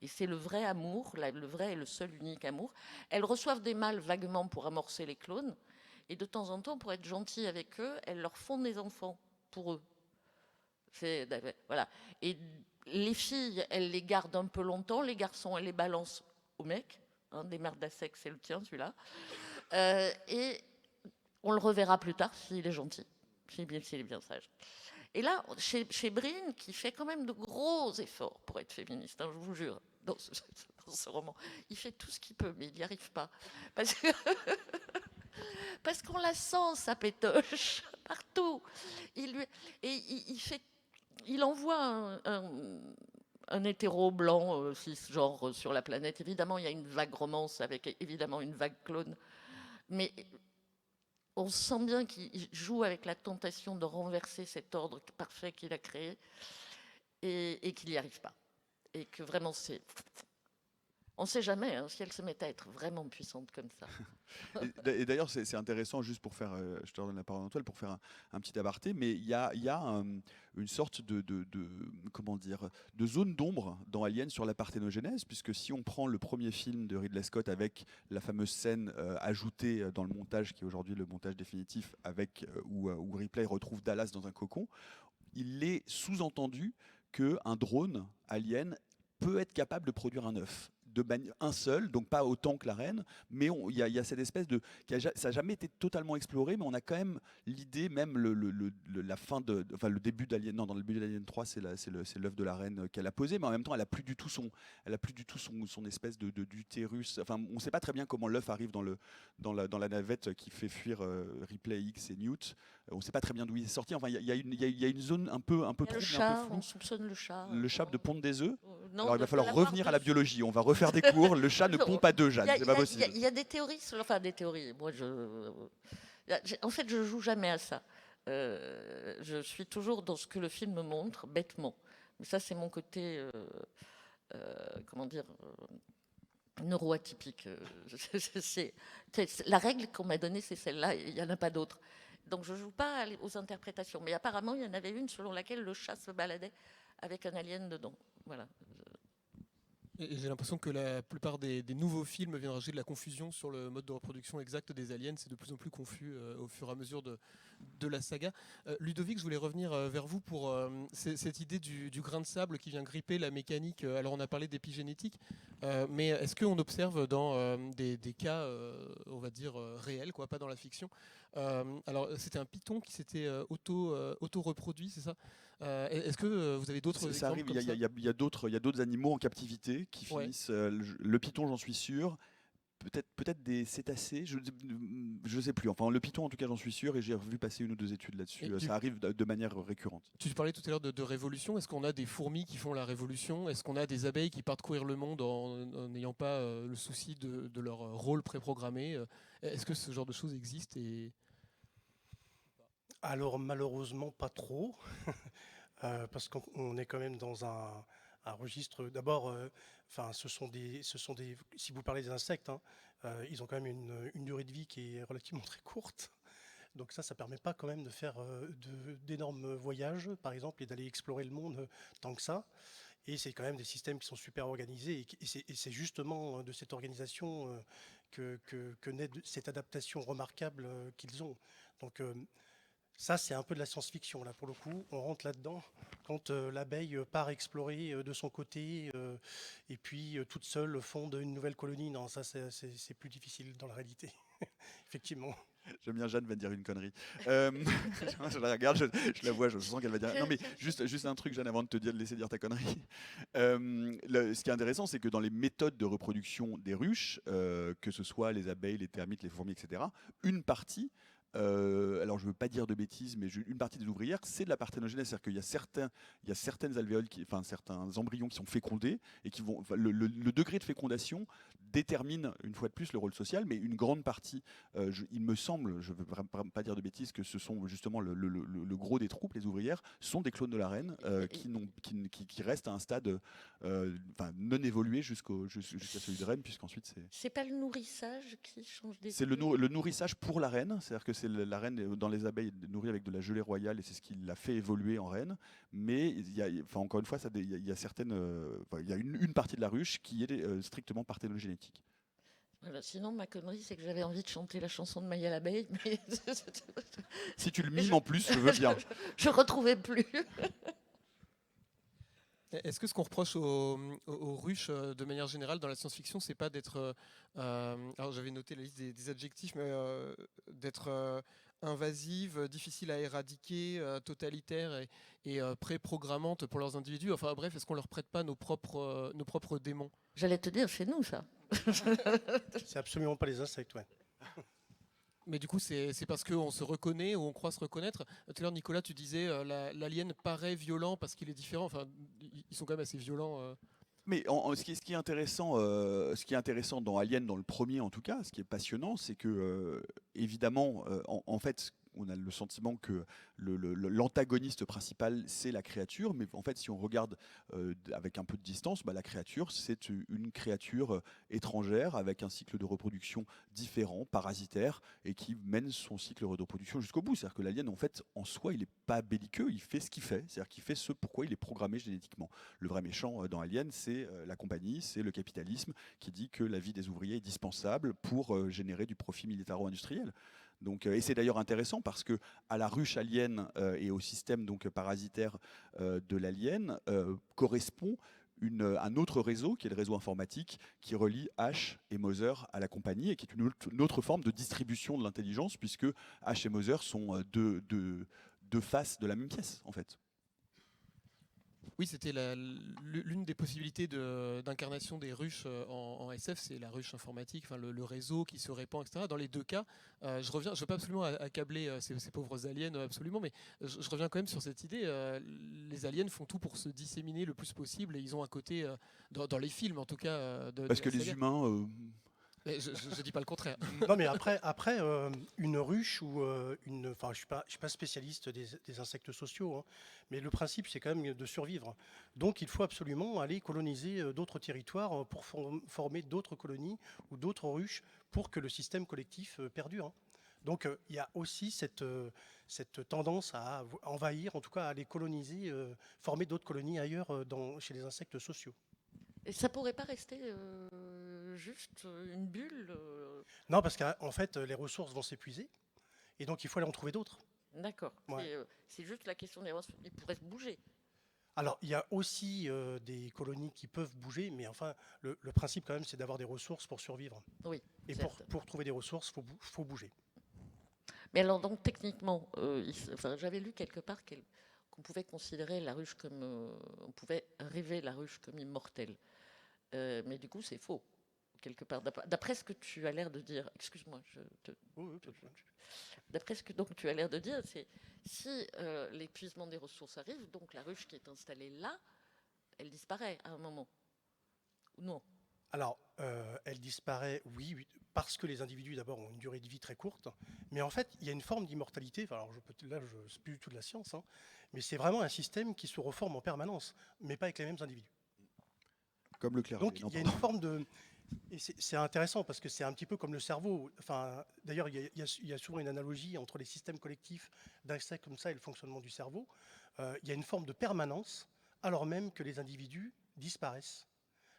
Et c'est le vrai amour, le vrai et le seul unique amour. Elles reçoivent des mâles vaguement pour amorcer les clones. Et de temps en temps, pour être gentilles avec eux, elles leur font des enfants pour eux. Voilà. Et les filles, elles les gardent un peu longtemps. Les garçons, elles les balancent aux mecs. Des merdes à sexe, c'est le tien, celui-là. Et on le reverra plus tard s'il est gentil, s'il est bien sage. Et là, chez Brin, qui fait quand même de gros efforts pour être féministe, je vous jure, dans ce roman, il fait tout ce qu'il peut, mais il n'y arrive pas. Parce qu'on la sent, sa pétoche, partout. Il envoie un hétéro blanc cisgenre sur la planète. Évidemment, il y a une vague romance avec évidemment une vague clone, mais on sent bien qu'il joue avec la tentation de renverser cet ordre parfait qu'il a créé et qu'il n'y arrive pas. Et que vraiment, on ne sait jamais hein, si elle se mettait à être vraiment puissante comme ça. Et d'ailleurs, c'est intéressant, juste pour faire, je te redonne la parole Antoine, pour faire un petit aparté, mais il y a une sorte comment dire, de zone d'ombre dans Alien sur la parthénogenèse, puisque si on prend le premier film de Ridley Scott avec la fameuse scène ajoutée dans le montage, qui est aujourd'hui le montage définitif, où Ripley retrouve Dallas dans un cocon, il est sous-entendu qu'un drone alien peut être capable de produire un œuf. Un seul, donc pas autant que la reine, mais il y a cette espèce de... ça n'a jamais été totalement exploré, mais on a quand même l'idée, même la fin enfin le début d'Alien, non, dans le début d'Alien 3, c'est l'œuf de la reine qu'elle a posé, mais en même temps, elle a plus du tout son espèce d'utérus. Enfin, on ne sait pas très bien comment l'œuf arrive dans la navette qui fait fuir Ripley, X et Newt. On ne sait pas très bien d'où il est sorti. Enfin, il y a une zone un peu trouble, le chat, on soupçonne le chat. Le chat de pondre des œufs. Non, alors il va falloir revenir à la biologie. On va refaire des cours. Le chat ne pond pas d'œufs, Jeanne. C'est pas possible. Il y a des théories, enfin des théories. Moi, en fait, je joue jamais à ça. Je suis toujours dans ce que le film me montre, bêtement. Mais ça, c'est mon côté, comment dire, neuroatypique. La règle qu'on m'a donnée, c'est celle-là. Il n'y en a pas d'autre. Donc, je joue pas aux interprétations. Mais apparemment, il y en avait une selon laquelle le chat se baladait avec un alien dedans. Voilà. Et j'ai l'impression que la plupart des nouveaux films viennent rajouter de la confusion sur le mode de reproduction exact des aliens. C'est de plus en plus confus au fur et à mesure de la saga. Ludovic, je voulais revenir vers vous pour cette idée du grain de sable qui vient gripper la mécanique. Alors on a parlé d'épigénétique, mais est-ce qu'on observe dans des cas, on va dire, réels, quoi, pas dans la fiction. Alors c'était un python qui s'était auto-reproduit, c'est ça? Est-ce que vous avez d'autres exemples? Ça arrive, il y a d'autres animaux en captivité qui finissent. Le python, j'en suis sûr. Peut-être des cétacés, je ne sais plus. Enfin, le python, en tout cas, j'en suis sûr, et j'ai vu passer une ou deux études là-dessus. Ça arrive de manière récurrente. Tu parlais tout à l'heure de révolution. Est-ce qu'on a des fourmis qui font la révolution? Est-ce qu'on a des abeilles qui partent courir le monde en n'ayant pas le souci de leur rôle préprogrammé? Est-ce que ce genre de choses existe Alors, malheureusement, pas trop, parce qu'on est quand même dans un registre. D'abord, ce sont des. Si vous parlez des insectes, hein, ils ont quand même une durée de vie qui est relativement très courte. Donc ça permet pas quand même de faire d'énormes voyages, par exemple, et d'aller explorer le monde tant que ça. Et c'est quand même des systèmes qui sont super organisés. Et c'est justement de cette organisation que naît cette adaptation remarquable qu'ils ont. Donc ça, c'est un peu de la science-fiction, là, pour le coup. On rentre là-dedans quand l'abeille part explorer de son côté et puis toute seule fonde une nouvelle colonie. Non, ça, c'est plus difficile dans la réalité, effectivement. J'aime bien, Jeanne va dire une connerie. Je la regarde, je la vois, je sens qu'elle va dire... Non mais juste un truc, Jeanne, avant de te laisser dire ta connerie. Ce qui est intéressant, c'est que dans les méthodes de reproduction des ruches, que ce soit les abeilles, les termites, les fourmis, etc., une partie... alors je ne veux pas dire de bêtises, mais une partie des ouvrières, c'est de la parthénogenèse, c'est-à-dire qu'il y a certaines alvéoles, certains embryons qui sont fécondés et qui vont, le degré de fécondation détermine une fois de plus le rôle social, mais une grande partie, il me semble, je ne veux pas dire de bêtises, que ce sont justement le gros des troupes, les ouvrières, sont des clones de la reine qui restent à un stade non évolué jusqu'à celui de reine, puisqu'ensuite c'est... C'est pas le nourrissage qui change des... C'est le nourrissage pour la reine, c'est-à-dire que c'est la reine dans les abeilles nourrie avec de la gelée royale et c'est ce qui l'a fait évoluer en reine. Mais encore une fois, il y a certaines, il y a une partie de la ruche qui est strictement parthénogénétique. Voilà, sinon, ma connerie, c'est que j'avais envie de chanter la chanson de Maya l'abeille, mais... Si tu le mimes en plus, je veux bien. Je retrouvais plus. Est-ce que ce qu'on reproche aux ruches de manière générale dans la science-fiction, c'est pas d'être... alors j'avais noté la liste des adjectifs, mais d'être invasive, difficile à éradiquer, totalitaire et préprogrammante pour leurs individus. Enfin bref, est-ce qu'on leur prête pas nos propres démons? J'allais te dire, c'est nous, ça. C'est absolument pas les insectes, ouais. Mais du coup, c'est parce qu'on se reconnaît ou on croit se reconnaître. Tout à l'heure, Nicolas, tu disais l'alien paraît violent parce qu'il est différent. Enfin, ils sont quand même assez violents. Mais ce qui est intéressant dans Alien, dans le premier en tout cas, ce qui est passionnant, c'est que évidemment, en fait, on a le sentiment que l'antagoniste principal, c'est la créature, mais en fait, si on regarde avec un peu de distance, bah, la créature, c'est une créature étrangère avec un cycle de reproduction différent, parasitaire, et qui mène son cycle de reproduction jusqu'au bout. C'est-à-dire que l'alien, en fait, en soi, il n'est pas belliqueux, il fait ce qu'il fait, c'est-à-dire qu'il fait ce pourquoi il est programmé génétiquement. Le vrai méchant dans Alien, c'est la compagnie, c'est le capitalisme qui dit que la vie des ouvriers est dispensable pour générer du profit militaro-industriel. Donc, et c'est d'ailleurs intéressant parce que à la ruche alien et au système donc parasitaire de l'alien correspond un autre réseau qui est le réseau informatique qui relie H et Moser à la compagnie et qui est une autre forme de distribution de l'intelligence puisque H et Moser sont deux faces de la même pièce en fait. Oui, c'était l'une des possibilités d'incarnation des ruches en SF, c'est la ruche informatique, enfin le réseau qui se répand, etc. Dans les deux cas, je reviens, je ne veux pas absolument accabler ces pauvres aliens, absolument, mais je reviens quand même sur cette idée. Les aliens font tout pour se disséminer le plus possible et ils ont un côté, dans les films en tout cas, Parce que les humains... Mais je ne dis pas le contraire. Non, mais après une ruche ou enfin, je suis pas spécialiste des insectes sociaux, hein, mais le principe, c'est quand même de survivre. Donc, il faut absolument aller coloniser d'autres territoires pour former d'autres colonies ou d'autres ruches pour que le système collectif perdure, hein. Donc, il y a aussi cette tendance à envahir, en tout cas à aller coloniser, former d'autres colonies ailleurs chez les insectes sociaux. Et ça pourrait pas rester juste une bulle Non, parce qu'en fait, les ressources vont s'épuiser et donc il faut aller en trouver d'autres. D'accord. Ouais. C'est juste la question des ressources. Ils pourraient se bouger. Alors, il y a aussi des colonies qui peuvent bouger, mais enfin, le principe quand même, c'est d'avoir des ressources pour survivre. Oui. Et certes. pour trouver des ressources, faut bouger. Mais alors, donc, techniquement, enfin, j'avais lu quelque part qu'on pouvait considérer la ruche comme. On pouvait rêver la ruche comme immortelle. Mais du coup, c'est faux, quelque part. D'après ce que tu as l'air de dire. Excuse-moi. Oui, D'après ce que donc, tu as l'air de dire, c'est si l'épuisement des ressources arrive, donc la ruche qui est installée là, elle disparaît à un moment. Ou non? Alors, elle disparaît, oui, parce que les individus, d'abord, ont une durée de vie très courte. Mais en fait, il y a une forme d'immortalité. Enfin, alors, c'est plus du tout de la science, hein, mais c'est vraiment un système qui se reforme en permanence, mais pas avec les mêmes individus. Comme le clergé. Donc, il y a une forme de... Et c'est intéressant parce que c'est un petit peu comme le cerveau. Enfin, d'ailleurs, il y a souvent une analogie entre les systèmes collectifs d'insectes comme ça et le fonctionnement du cerveau. Il y a une forme de permanence alors même que les individus disparaissent.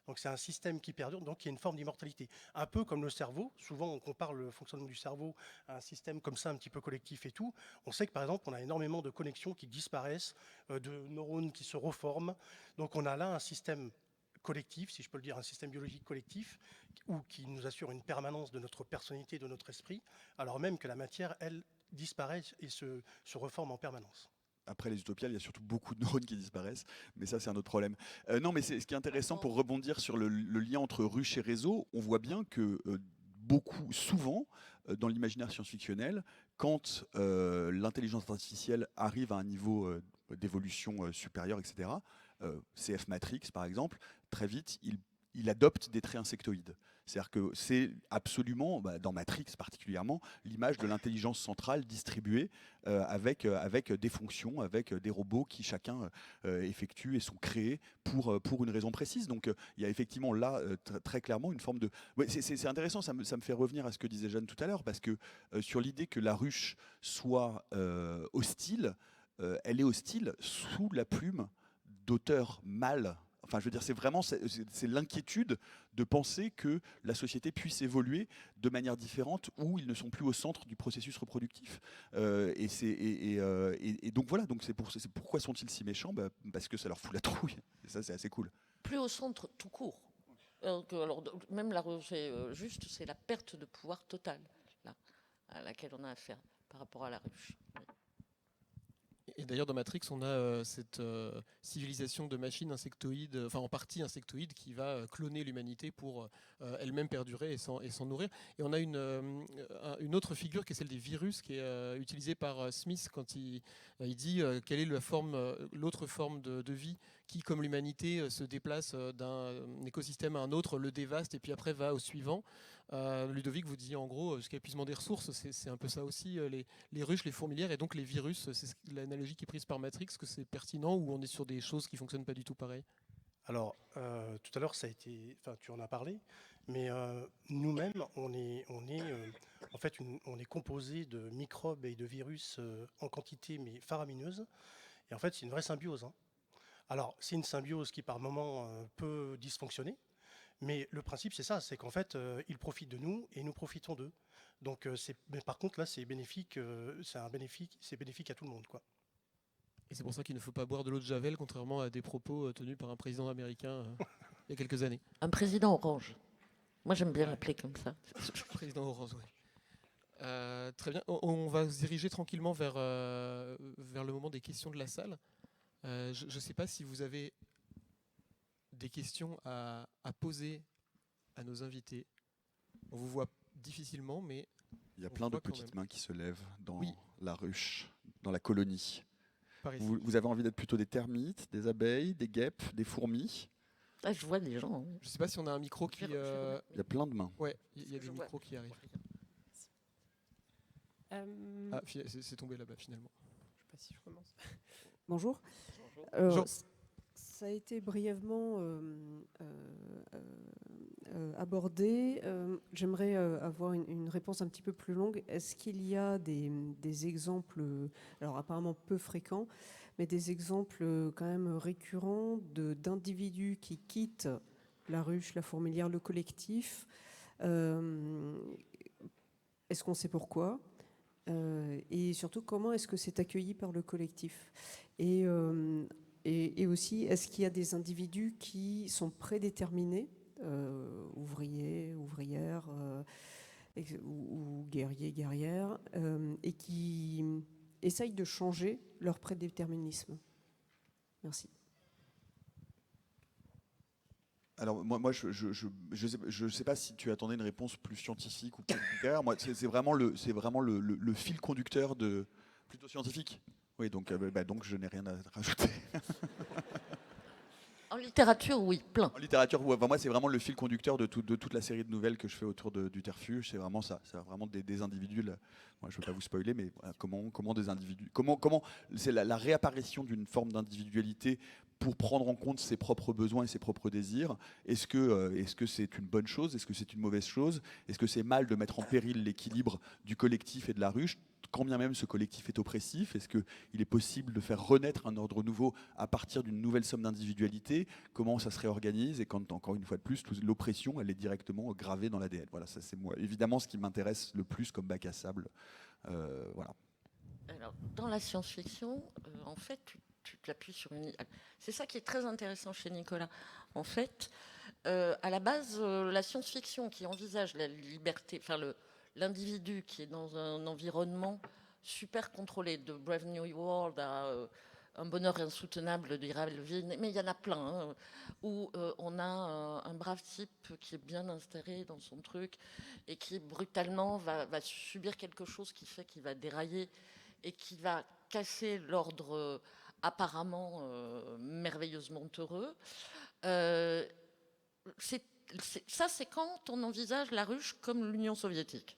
Donc c'est un système qui perdure, donc il y a une forme d'immortalité. Un peu comme le cerveau, souvent on compare le fonctionnement du cerveau à un système comme ça, un petit peu collectif et tout. On sait que par exemple, on a énormément de connexions qui disparaissent, de neurones qui se reforment. Donc on a là un système collectif, si je peux le dire, un système biologique collectif, ou qui nous assure une permanence de notre personnalité, de notre esprit, alors même que la matière, elle, disparaît et se reforme en permanence. Après les utopiales, il y a surtout beaucoup de neurones qui disparaissent, mais ça c'est un autre problème. Non, mais ce qui est intéressant pour rebondir sur le lien entre ruche et réseau, on voit bien que souvent, dans l'imaginaire science-fictionnel, quand l'intelligence artificielle arrive à un niveau d'évolution supérieur, etc., CF Matrix par exemple, très vite, il adopte des traits insectoïdes. C'est-à-dire que c'est absolument, dans Matrix particulièrement, l'image de l'intelligence centrale distribuée avec des fonctions, avec des robots qui chacun effectuent et sont créés pour une raison précise. Donc il y a effectivement là très clairement une forme de... Ouais, c'est intéressant, ça me fait revenir à ce que disait Jeanne tout à l'heure, parce que sur l'idée que la ruche soit hostile, elle est hostile sous la plume d'auteurs mâles. Enfin, je veux dire, c'est l'inquiétude de penser que la société puisse évoluer de manière différente où ils ne sont plus au centre du processus reproductif. Et donc voilà, donc c'est pourquoi sont-ils si méchants ? Parce que ça leur fout la trouille. Et ça, c'est assez cool. Plus au centre tout court. Alors, même la juste, c'est la perte de pouvoir totale là, à laquelle on a affaire par rapport à la ruche. Oui. Et d'ailleurs, dans Matrix, on a cette civilisation de machines insectoïdes, enfin en partie insectoïdes, qui va cloner l'humanité pour elle-même perdurer et s'en nourrir. Et on a une autre figure qui est celle des virus, qui est utilisée par Smith quand il dit quelle est l'autre forme de vie qui, comme l'humanité, se déplace d'un écosystème à un autre, le dévaste et puis après va au suivant. Ludovic vous dit en gros ce qu'épuisement des ressources, c'est un peu ça aussi, les ruches, les fourmilières et donc les virus, c'est l'analogie qui est prise par Matrix, que c'est pertinent ou on est sur des choses qui fonctionnent pas du tout pareil? Alors, tout à l'heure, tu en as parlé, mais nous-mêmes, en fait, on est composé de microbes et de virus en quantité, mais faramineuse. Et en fait, c'est une vraie symbiose, hein. Alors, c'est une symbiose qui, par moments, peut dysfonctionner, mais le principe, c'est ça, c'est qu'en fait, ils profitent de nous et nous profitons d'eux. Donc, mais par contre, là, c'est bénéfique, c'est bénéfique à tout le monde, quoi. Et c'est pour ça qu'il ne faut pas boire de l'eau de Javel, contrairement à des propos tenus par un président américain il y a quelques années. Un président orange. Moi, j'aime bien l'appeler comme ça. Président Orange, oui. Très bien. On va se diriger tranquillement vers le moment des questions de la salle. Je ne sais pas si vous avez des questions à poser à nos invités. On vous voit difficilement, mais Il y a on plein de voit quand petites même. mains qui se lèvent dans Oui. la ruche, dans la colonie. Par ici. Vous avez envie d'être plutôt des termites, des abeilles, des guêpes, des fourmis? Ah, je vois des gens. Hein. Je ne sais pas si on a un micro qui... Je vais Il y a plein de mains. Ouais, il y a des Je vois. micros qui arrivent. Ah, c'est tombé là-bas finalement. Je sais pas si je commence. Bonjour. Bonjour. Ça a été brièvement abordé. J'aimerais avoir une réponse un petit peu plus longue. Est-ce qu'il y a des exemples, alors apparemment peu fréquents, mais des exemples quand même récurrents d'individus qui quittent la ruche, la fourmilière, le collectif? Est-ce qu'on sait pourquoi? Et surtout, comment est-ce que c'est accueilli par le collectif? Et aussi, est-ce qu'il y a des individus qui sont prédéterminés, ouvriers, ouvrières, ou guerriers, guerrières, et qui essayent de changer leur prédéterminisme? Merci. Alors moi je sais pas si tu attendais une réponse plus scientifique ou plus littéraire. Moi c'est vraiment le fil conducteur de plutôt scientifique. Oui donc je n'ai rien à rajouter. En littérature, oui, plein. En littérature, ouais, moi c'est vraiment le fil conducteur de toute la série de nouvelles que je fais autour du Terfuge. C'est vraiment ça. C'est vraiment des individus. Moi je ne veux pas vous spoiler, mais voilà, comment des individus, comment c'est la réapparition d'une forme d'individualité pour prendre en compte ses propres besoins et ses propres désirs. Est-ce que c'est une bonne chose? Est-ce que c'est une mauvaise chose? Est-ce que c'est mal de mettre en péril l'équilibre du collectif et de la ruche, quand bien même ce collectif est oppressif? Est-ce qu'il est possible de faire renaître un ordre nouveau à partir d'une nouvelle somme d'individualité? Comment ça se réorganise? Et quand, encore une fois de plus, l'oppression, elle est directement gravée dans l'ADN. Voilà, ça c'est moi. Évidemment, ce qui m'intéresse le plus comme bac à sable. Voilà. Alors, dans la science-fiction, en fait, tu t'appuies sur une... C'est ça qui est très intéressant chez Nicolas. En fait, à la base, la science-fiction qui envisage la liberté, enfin l'individu qui est dans un environnement super contrôlé, de Brave New World à Un bonheur insoutenable d'Ira Levine, mais il y en a plein, hein, où on a un brave type qui est bien installé dans son truc et qui brutalement va subir quelque chose qui fait qu'il va dérailler et qui va casser l'ordre apparemment merveilleusement heureux. Ça, c'est quand on envisage la ruche comme l'Union soviétique.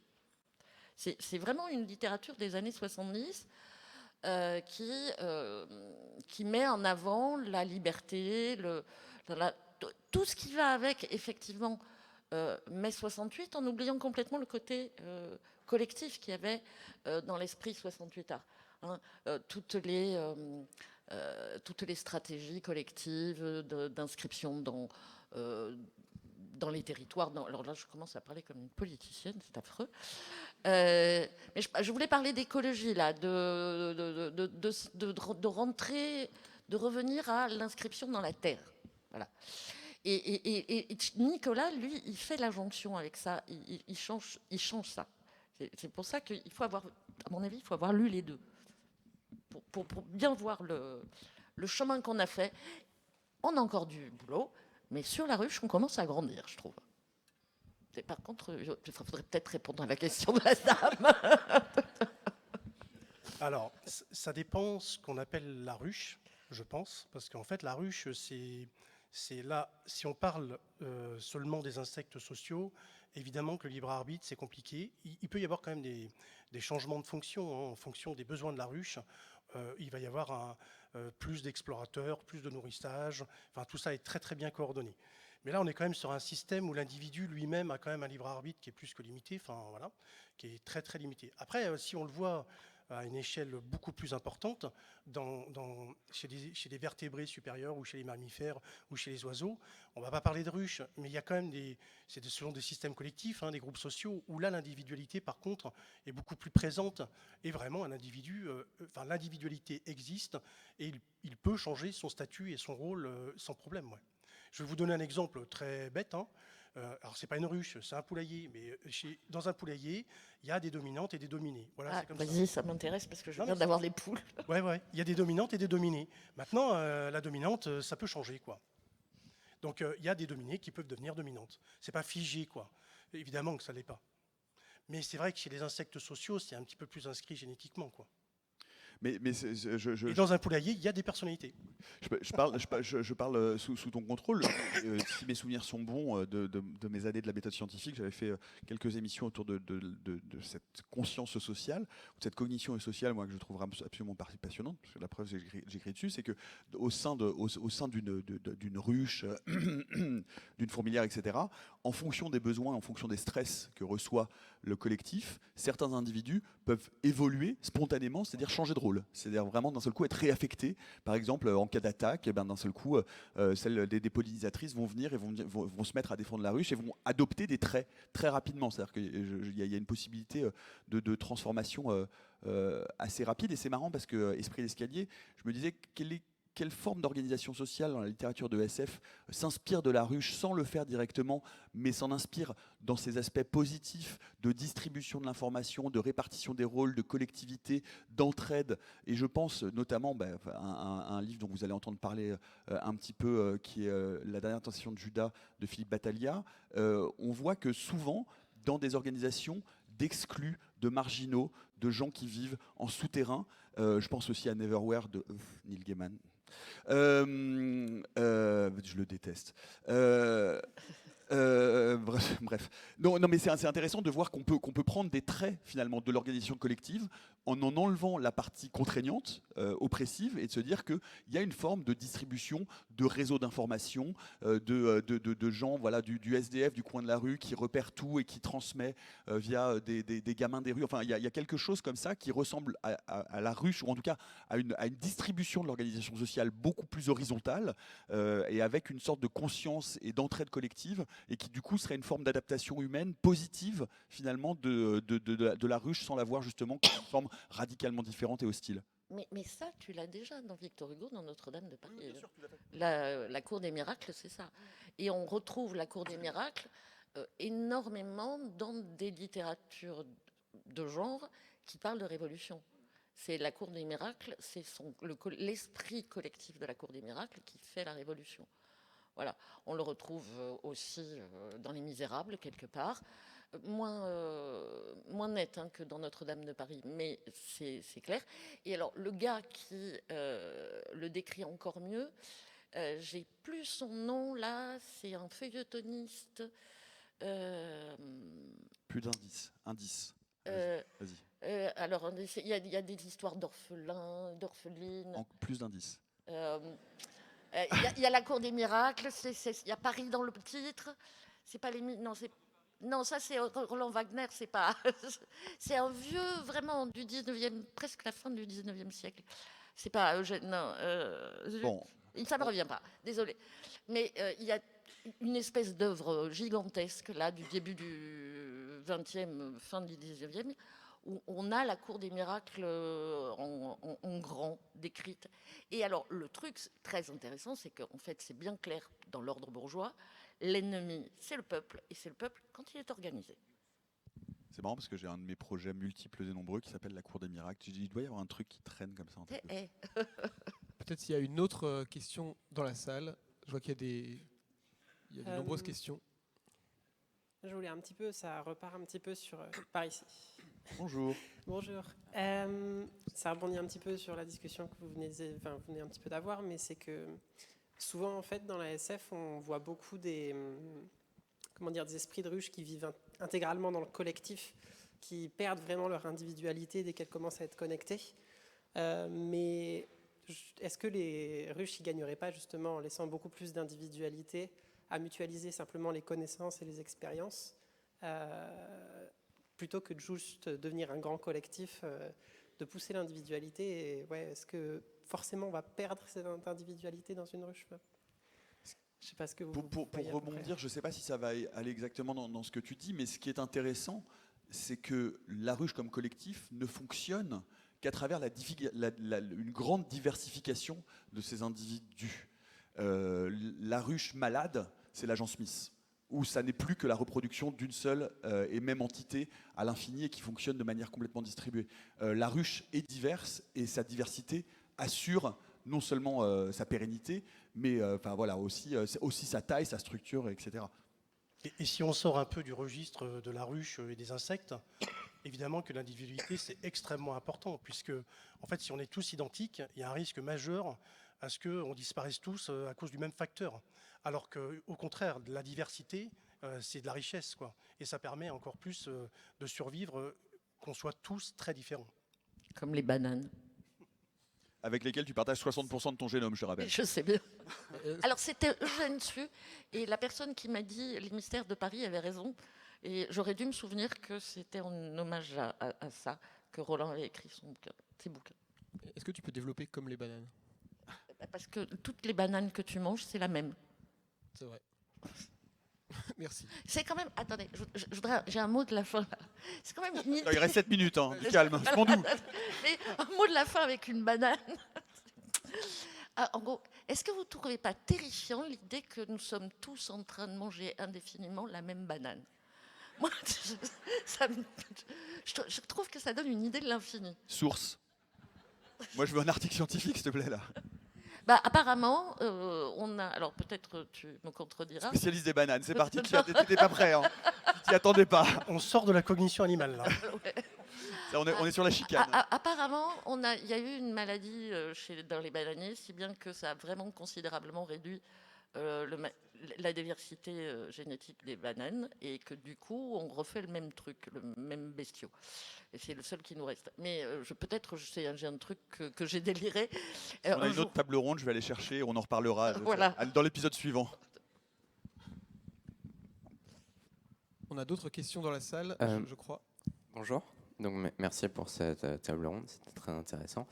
C'est vraiment une littérature des années 70 qui met en avant la liberté, tout ce qui va avec, effectivement, mai 68, en oubliant complètement le côté collectif qu'il y avait dans l'esprit 68A. Hein, toutes les stratégies collectives d'inscription dans les territoires. Alors là, je commence à parler comme une politicienne, c'est affreux. Mais je voulais parler d'écologie, là, de rentrer, de revenir à l'inscription dans la terre. Voilà. Et Nicolas, lui, il fait la jonction avec ça. Il change ça. C'est pour ça qu'il faut avoir, à mon avis, il faut avoir lu les deux. pour bien voir le chemin qu'on a fait. On a encore du boulot, mais sur la ruche, on commence à grandir, je trouve. Et par contre, il faudrait peut-être répondre à la question de la dame. Alors, ça dépend ce qu'on appelle la ruche, je pense, parce qu'en fait, la ruche, c'est là, si on parle seulement des insectes sociaux, évidemment que le libre arbitre, c'est compliqué. Il peut y avoir quand même des changements de fonction, hein, en fonction des besoins de la ruche. Il va y avoir plus d'explorateurs, plus de nourrissage, enfin tout ça est très très bien coordonné. Mais là, on est quand même sur un système où l'individu lui-même a quand même un libre arbitre qui est plus que limité, enfin voilà, qui est très très limité. Après, si on le voit à une échelle beaucoup plus importante, chez les vertébrés supérieurs ou chez les mammifères ou chez les oiseaux, on ne va pas parler de ruches, mais il y a quand même selon des systèmes collectifs, hein, des groupes sociaux, où là l'individualité par contre est beaucoup plus présente et vraiment un individu, l'individualité existe et il peut changer son statut et son rôle sans problème. Ouais. Je vais vous donner un exemple très bête. Hein. Alors, ce n'est pas une ruche, c'est un poulailler. Mais dans un poulailler, il y a des dominantes et des dominés. Voilà, vas-y, ça m'intéresse parce que je viens d'avoir des poules. Oui, il y a des dominantes et des dominés. Maintenant, la dominante, ça peut changer, quoi. Donc, il y a des dominés qui peuvent devenir dominantes. Ce n'est pas figé, quoi. Évidemment que ça ne l'est pas. Mais c'est vrai que chez les insectes sociaux, c'est un petit peu plus inscrit génétiquement, quoi. Mais et dans un poulailler, il y a des personnalités. Je parle sous ton contrôle. Si mes souvenirs sont bons de mes années de la méthode scientifique, j'avais fait quelques émissions autour de cette conscience sociale, ou de cette cognition sociale, moi, que je trouve absolument passionnante, parce que la preuve, j'écris dessus, c'est qu'au sein d'une ruche, d'une fourmilière, etc., en fonction des besoins, en fonction des stress que reçoit le collectif, certains individus peuvent évoluer spontanément, c'est-à-dire changer de rôle, c'est-à-dire vraiment d'un seul coup être réaffectés. Par exemple, en cas d'attaque, d'un seul coup, celles des pollinisatrices vont venir et vont se mettre à défendre la ruche et vont adopter des traits très rapidement. C'est-à-dire qu'il y a une possibilité de transformation assez rapide. Et c'est marrant parce que Esprit d'escalier, je me disais quelle forme d'organisation sociale dans la littérature de SF s'inspire de la ruche sans le faire directement, mais s'en inspire dans ses aspects positifs de distribution de l'information, de répartition des rôles, de collectivité, d'entraide. Et je pense notamment à un livre dont vous allez entendre parler un petit peu, qui est La dernière tentation de Judas de Philippe Battaglia. On voit que souvent, dans des organisations d'exclus, de marginaux, de gens qui vivent en souterrain, je pense aussi à Neverwhere de Neil Gaiman. Je le déteste. Bref. Non, mais c'est intéressant de voir qu'on peut prendre des traits finalement de l'organisation collective en enlevant la partie contraignante, oppressive, et de se dire qu'il y a une forme de distribution, de réseau d'information, de gens, voilà, du SDF, du coin de la rue, qui repère tout et qui transmet via des gamins des rues. Enfin, il y a quelque chose comme ça qui ressemble à la ruche, ou en tout cas à une distribution de l'organisation sociale beaucoup plus horizontale, et avec une sorte de conscience et d'entraide collective, et qui du coup serait une forme d'adaptation humaine positive finalement de la ruche, sans la voir justement comme une forme radicalement différente et hostile. Mais ça, tu l'as déjà dans Victor Hugo, dans Notre-Dame de Paris. Oui, bien sûr, tout à fait. La Cour des miracles, c'est ça. Et on retrouve la Cour des miracles énormément dans des littératures de genre qui parlent de révolution. C'est la Cour des miracles, c'est l'esprit collectif de la Cour des miracles qui fait la révolution. Voilà. On le retrouve aussi dans Les Misérables, quelque part. Moins net que dans Notre-Dame de Paris, mais c'est clair. Et alors, le gars qui le décrit encore mieux, j'ai plus son nom là, c'est un feuilletoniste. Plus d'indices. Vas-y. Alors, il y a des histoires d'orphelins, d'orphelines. Plus d'indices. Il y a la Cour des miracles, il y a Paris dans le titre. C'est pas les... Non, ça c'est Roland Wagner, c'est pas... c'est un vieux, vraiment, du 19e, presque la fin du 19e siècle. C'est pas Eugène, non. Bon. Ça me revient pas, désolé. Mais il y a une espèce d'œuvre gigantesque, là, du début du 20e, fin du 19e, où on a la Cour des miracles en grand, décrite. Et alors, le truc très intéressant, c'est qu'en fait, c'est bien clair dans l'ordre bourgeois, l'ennemi, c'est le peuple, et c'est le peuple quand il est organisé. C'est marrant parce que j'ai un de mes projets multiples et nombreux qui s'appelle la Cour des Miracles. Il doit y avoir un truc qui traîne comme ça en tête. Peut-être s'il y a une autre question dans la salle. Je vois qu'il y a de nombreuses questions. Je voulais un petit peu, ça repart un petit peu sur par ici. Bonjour. Bonjour. Ça rebondit un petit peu sur la discussion que vous venez un petit peu d'avoir, mais c'est que souvent en fait dans la SF on voit beaucoup des esprits de ruche qui vivent intégralement dans le collectif, qui perdent vraiment leur individualité dès qu'elles commencent à être connectées. Mais est-ce que les ruches y gagneraient pas justement en laissant beaucoup plus d'individualité, à mutualiser simplement les connaissances et les expériences, plutôt que de juste devenir un grand collectif, de pousser l'individualité. Et est-ce que forcément on va perdre cette individualité dans une ruche? Je sais pas ce que vous Pour rebondir, je ne sais pas si ça va aller exactement dans ce que tu dis, mais ce qui est intéressant, c'est que la ruche comme collectif ne fonctionne qu'à travers une grande diversification de ces individus. La ruche malade, c'est l'agent Smith, où ça n'est plus que la reproduction d'une seule et même entité à l'infini et qui fonctionne de manière complètement distribuée. La ruche est diverse et sa diversité assure non seulement sa pérennité, mais aussi sa taille, sa structure, etc. Et si on sort un peu du registre de la ruche et des insectes, évidemment que l'individualité, c'est extrêmement important, puisque en fait, si on est tous identiques, il y a un risque majeur à ce qu'on disparaisse tous à cause du même facteur. Alors qu'au contraire, la diversité, c'est de la richesse, quoi. Et ça permet encore plus de survivre, qu'on soit tous très différents. Comme les bananes. Avec lesquels tu partages 60% de ton génome, je te rappelle. Je sais bien. Alors c'était Eugène Sue, et la personne qui m'a dit les mystères de Paris avait raison, et j'aurais dû me souvenir que c'était en hommage à ça que Roland avait écrit ses bouquins. Est-ce que tu peux développer comme les bananes? Parce que toutes les bananes que tu manges, c'est la même. C'est vrai. Merci. C'est quand même... Attendez, j'ai un mot de la fin. C'est quand même une idée. Il reste 7 minutes, hein. Du calme, je m'en doute. Mais un mot de la fin avec une banane. En gros, est-ce que vous ne trouvez pas terrifiant l'idée que nous sommes tous en train de manger indéfiniment la même banane? Moi, je trouve que ça donne une idée de l'infini. Source. Moi, je veux un article scientifique, s'il te plaît, là. Bah, apparemment, on a... Alors, peut-être tu me contrediras. Spécialiste des bananes, c'est parti. Tu n'étais pas prêt, hein. Tu t'y attendais pas. On sort de la cognition animale, là. Ouais. On est sur la chicane. Apparemment, il y a eu une maladie dans les bananiers, si bien que ça a vraiment considérablement réduit la diversité génétique des bananes, et que du coup, on refait le même truc, le même bestiau. Et c'est le seul qui nous reste. Mais peut-être j'ai un truc que j'ai déliré. On a une autre table ronde, je vais aller chercher, on en reparlera Voilà. Dans l'épisode suivant. On a d'autres questions dans la salle, je crois. Bonjour. Donc, merci pour cette table ronde, c'était très intéressant.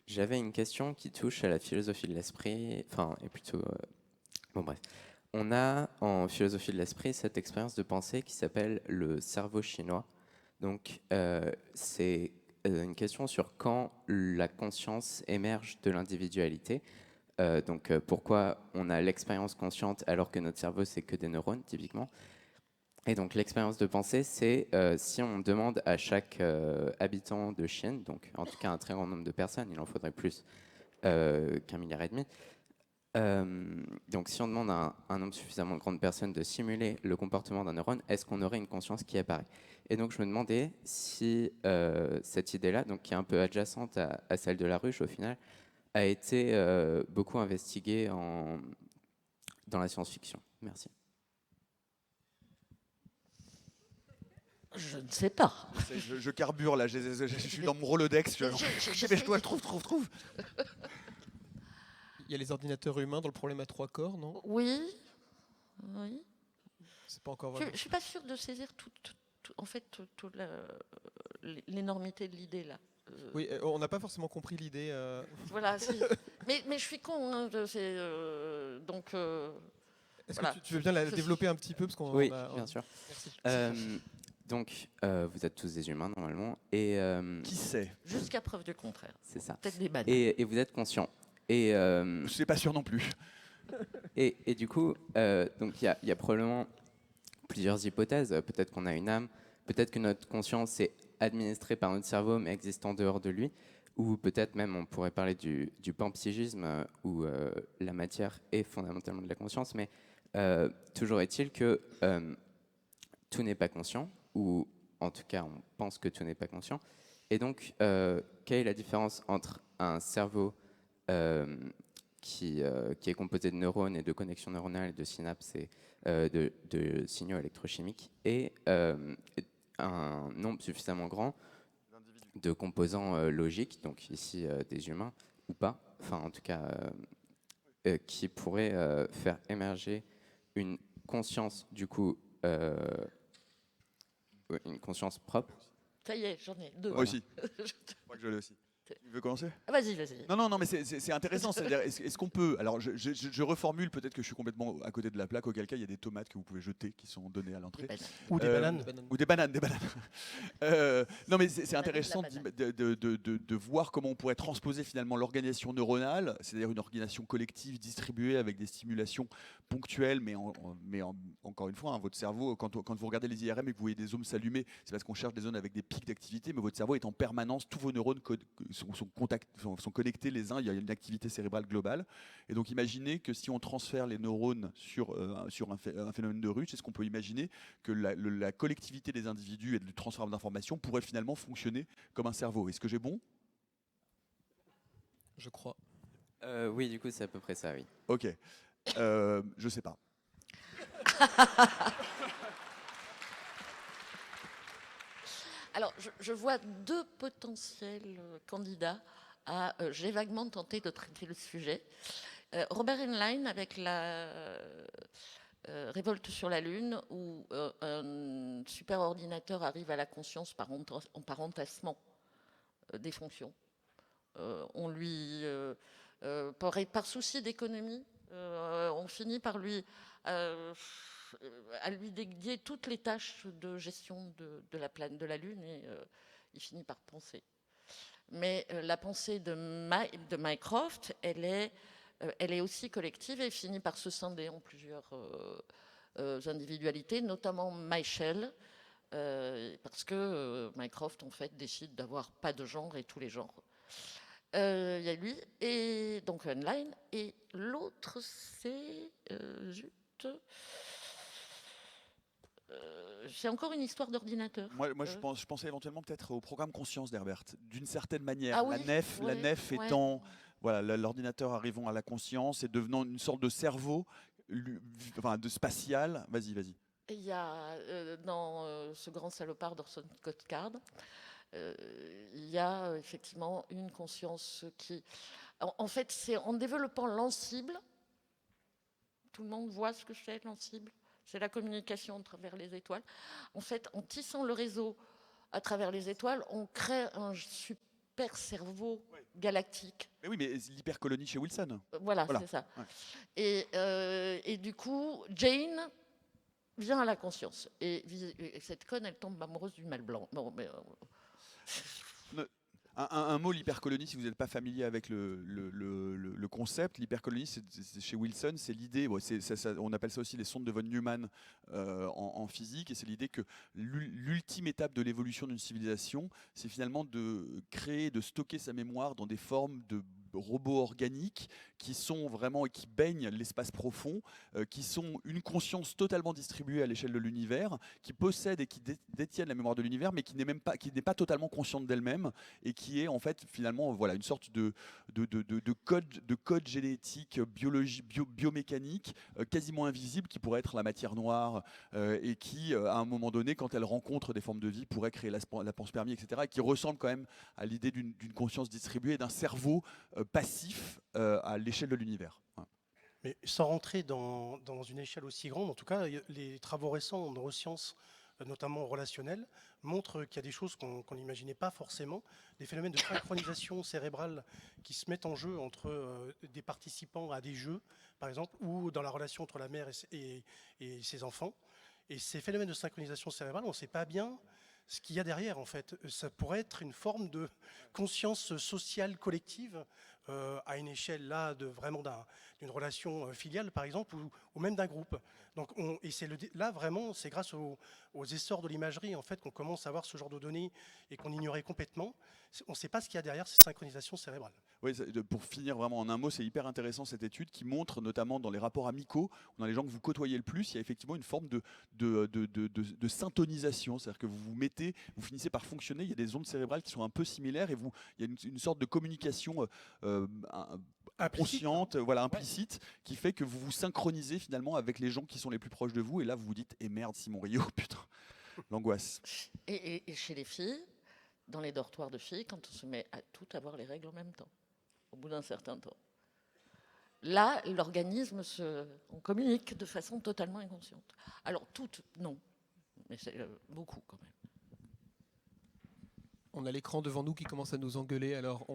J'avais une question qui touche à la philosophie de l'esprit, et plutôt... bon, bref. On a en philosophie de l'esprit cette expérience de pensée qui s'appelle le cerveau chinois. Donc, c'est une question sur quand la conscience émerge de l'individualité. Pourquoi on a l'expérience consciente alors que notre cerveau, c'est que des neurones, typiquement. Et donc, l'expérience de pensée, c'est si on demande à chaque habitant de Chine, donc en tout cas un très grand nombre de personnes, il en faudrait plus qu'1,5 milliard. Donc, si on demande à un nombre suffisamment grand de personnes de simuler le comportement d'un neurone, est-ce qu'on aurait une conscience qui apparaît? Et donc, je me demandais si cette idée-là, donc qui est un peu adjacente à celle de la ruche au final, a été beaucoup investiguée dans la science-fiction. Merci. Je ne sais pas. Je carbure là, je suis dans mon Rolodex. Je trouve. Il y a les ordinateurs humains dans le problème à 3 corps, non? Oui. C'est pas encore vrai. Je ne suis pas sûre de saisir l'énormité de l'idée là. Oui, on n'a pas forcément compris l'idée. Voilà, si. mais je suis con. Hein, donc. Est-ce voilà. que tu veux bien la développer un petit peu parce qu'on Oui, a... bien sûr. Merci. Donc, vous êtes tous des humains normalement. Et, Qui sait? Jusqu'à preuve du contraire. C'est ça. Peut-être des bananes. Et vous êtes conscient. Et, je suis pas sûr non plus. et du coup, donc il y a probablement plusieurs hypothèses. Peut-être qu'on a une âme, peut-être que notre conscience est administrée par notre cerveau, mais existe en dehors de lui. Ou peut-être même, on pourrait parler du panpsychisme, où la matière est fondamentalement de la conscience, mais toujours est-il que tout n'est pas conscient, ou en tout cas, on pense que tout n'est pas conscient. Et donc, quelle est la différence entre un cerveau qui est composé de neurones et de connexions neuronales, et de synapses et de signaux électrochimiques, et un nombre suffisamment grand de composants logiques, donc ici des humains ou pas, enfin en tout cas qui pourraient faire émerger une conscience du coup, une conscience propre. Ça y est, j'en ai deux. Moi aussi. Je crois que je l'ai aussi. Tu veux commencer ? Ah, vas-y, vas-y. Non, mais c'est intéressant. C'est-à-dire, est-ce qu'on peut... Alors, je reformule, peut-être que je suis complètement à côté de la plaque, auquel cas, il y a des tomates que vous pouvez jeter, qui sont données à l'entrée. Ou des bananes. Ou des bananes. Non, mais c'est intéressant de voir comment on pourrait transposer finalement l'organisation neuronale, c'est-à-dire une organisation collective distribuée avec des stimulations ponctuelles, mais encore une fois, votre cerveau, quand vous regardez les IRM et que vous voyez des zones s'allumer, c'est parce qu'on cherche des zones avec des pics d'activité, mais votre cerveau est en permanence, tous vos neurones sont connectés les uns, il y a une activité cérébrale globale. Et donc imaginez que si on transfère les neurones sur un phénomène de ruche, est-ce qu'on peut imaginer que la collectivité des individus et le transfert d'informations pourrait finalement fonctionner comme un cerveau? Est-ce que j'ai bon? Je crois. Oui, du coup, c'est à peu près ça, oui. Ok. Je sais pas. Alors, je vois deux potentiels candidats à j'ai vaguement tenté de traiter le sujet. Robert Heinlein avec la révolte sur la Lune, où un super ordinateur arrive à la conscience par entassement des fonctions. On lui, par souci d'économie, on finit par lui à lui dédier toutes les tâches de gestion de la Lune, et il finit par penser. Mais la pensée de Mycroft, elle est aussi collective et finit par se scinder en plusieurs individualités, notamment Michel, parce que Mycroft en fait décide d'avoir pas de genre et tous les genres. Il y a lui et donc Heinlein, et l'autre c'est c'est encore une histoire d'ordinateur. Moi je pensais éventuellement peut-être au programme Conscience d'Herbert. D'une certaine manière, Ah oui, la nef ouais. étant voilà, l'ordinateur arrivant à la conscience et devenant une sorte de cerveau de spatial. Vas-y. Il y a dans ce grand salopard d'Orson Scott Card, il y a effectivement une conscience qui... En fait, c'est en développant l'ensemble, tout le monde voit ce que c'est l'ensemble, c'est la communication à travers les étoiles. En fait, en tissant le réseau à travers les étoiles, on crée un super cerveau galactique. Mais oui, mais l'hypercolonie chez Wilson. Voilà. C'est ça. Ouais. Et du coup, Jane vient à la conscience. Et cette conne, elle tombe amoureuse du mâle blanc. Bon, mais, un mot, l'hypercolonie, si vous n'êtes pas familier avec le concept, l'hypercolonie, c'est chez Wilson, c'est l'idée, on appelle ça aussi les sondes de von Neumann en physique, et c'est l'idée que l'ultime étape de l'évolution d'une civilisation, c'est finalement de créer, de stocker sa mémoire dans des formes de robots organiques qui sont vraiment et qui baignent l'espace profond, qui sont une conscience totalement distribuée à l'échelle de l'univers, qui possèdent et qui détiennent la mémoire de l'univers, mais qui n'est pas totalement consciente d'elle-même, et qui est en fait finalement une sorte de code génétique, biomécanique, quasiment invisible, qui pourrait être la matière noire, et qui à un moment donné, quand elle rencontre des formes de vie, pourrait créer la panspermie, etc., et qui ressemble quand même à l'idée d'une conscience distribuée, d'un cerveau passif à l'échelle de l'univers. Ouais. Mais sans rentrer dans une échelle aussi grande, en tout cas, les travaux récents en neurosciences, notamment relationnelles, montrent qu'il y a des choses qu'on n'imaginait pas forcément, des phénomènes de synchronisation cérébrale qui se mettent en jeu entre des participants à des jeux, par exemple, ou dans la relation entre la mère et ses enfants. Et ces phénomènes de synchronisation cérébrale, on ne sait pas bien ce qu'il y a derrière, en fait. Ça pourrait être une forme de conscience sociale collective à une échelle là vraiment d'une relation filiale par exemple ou même d'un groupe. Donc là vraiment c'est grâce aux essors de l'imagerie en fait qu'on commence à avoir ce genre de données et qu'on ignorait complètement. On ne sait pas ce qu'il y a derrière ces synchronisations cérébrales. Oui, pour finir vraiment en un mot, c'est hyper intéressant cette étude qui montre notamment dans les rapports amicaux, dans les gens que vous côtoyez le plus, il y a effectivement une forme de syntonisation, c'est-à-dire que vous finissez par fonctionner, il y a des ondes cérébrales qui sont un peu similaires et il y a une sorte de communication inconsciente, voilà, implicite, qui fait que vous vous synchronisez finalement avec les gens qui sont les plus proches de vous et là vous vous dites « Eh merde, Simon Rio, putain !» L'angoisse. Et chez les filles, dans les dortoirs de filles, quand on se met à toutes avoir les règles en même temps, au bout d'un certain temps. Là, l'organisme on communique de façon totalement inconsciente. Alors, toutes, non, mais c'est beaucoup quand même. On a l'écran devant nous qui commence à nous engueuler, alors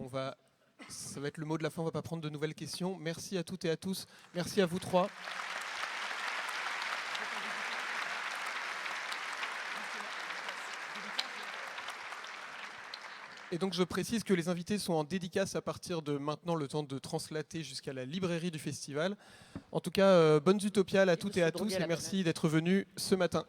ça va être le mot de la fin, on ne va pas prendre de nouvelles questions. Merci à toutes et à tous, merci à vous trois. Et donc je précise que les invités sont en dédicace à partir de maintenant, le temps de translater jusqu'à la librairie du festival. En tout cas, bonnes utopiales à toutes et à tous et merci d'être venus ce matin.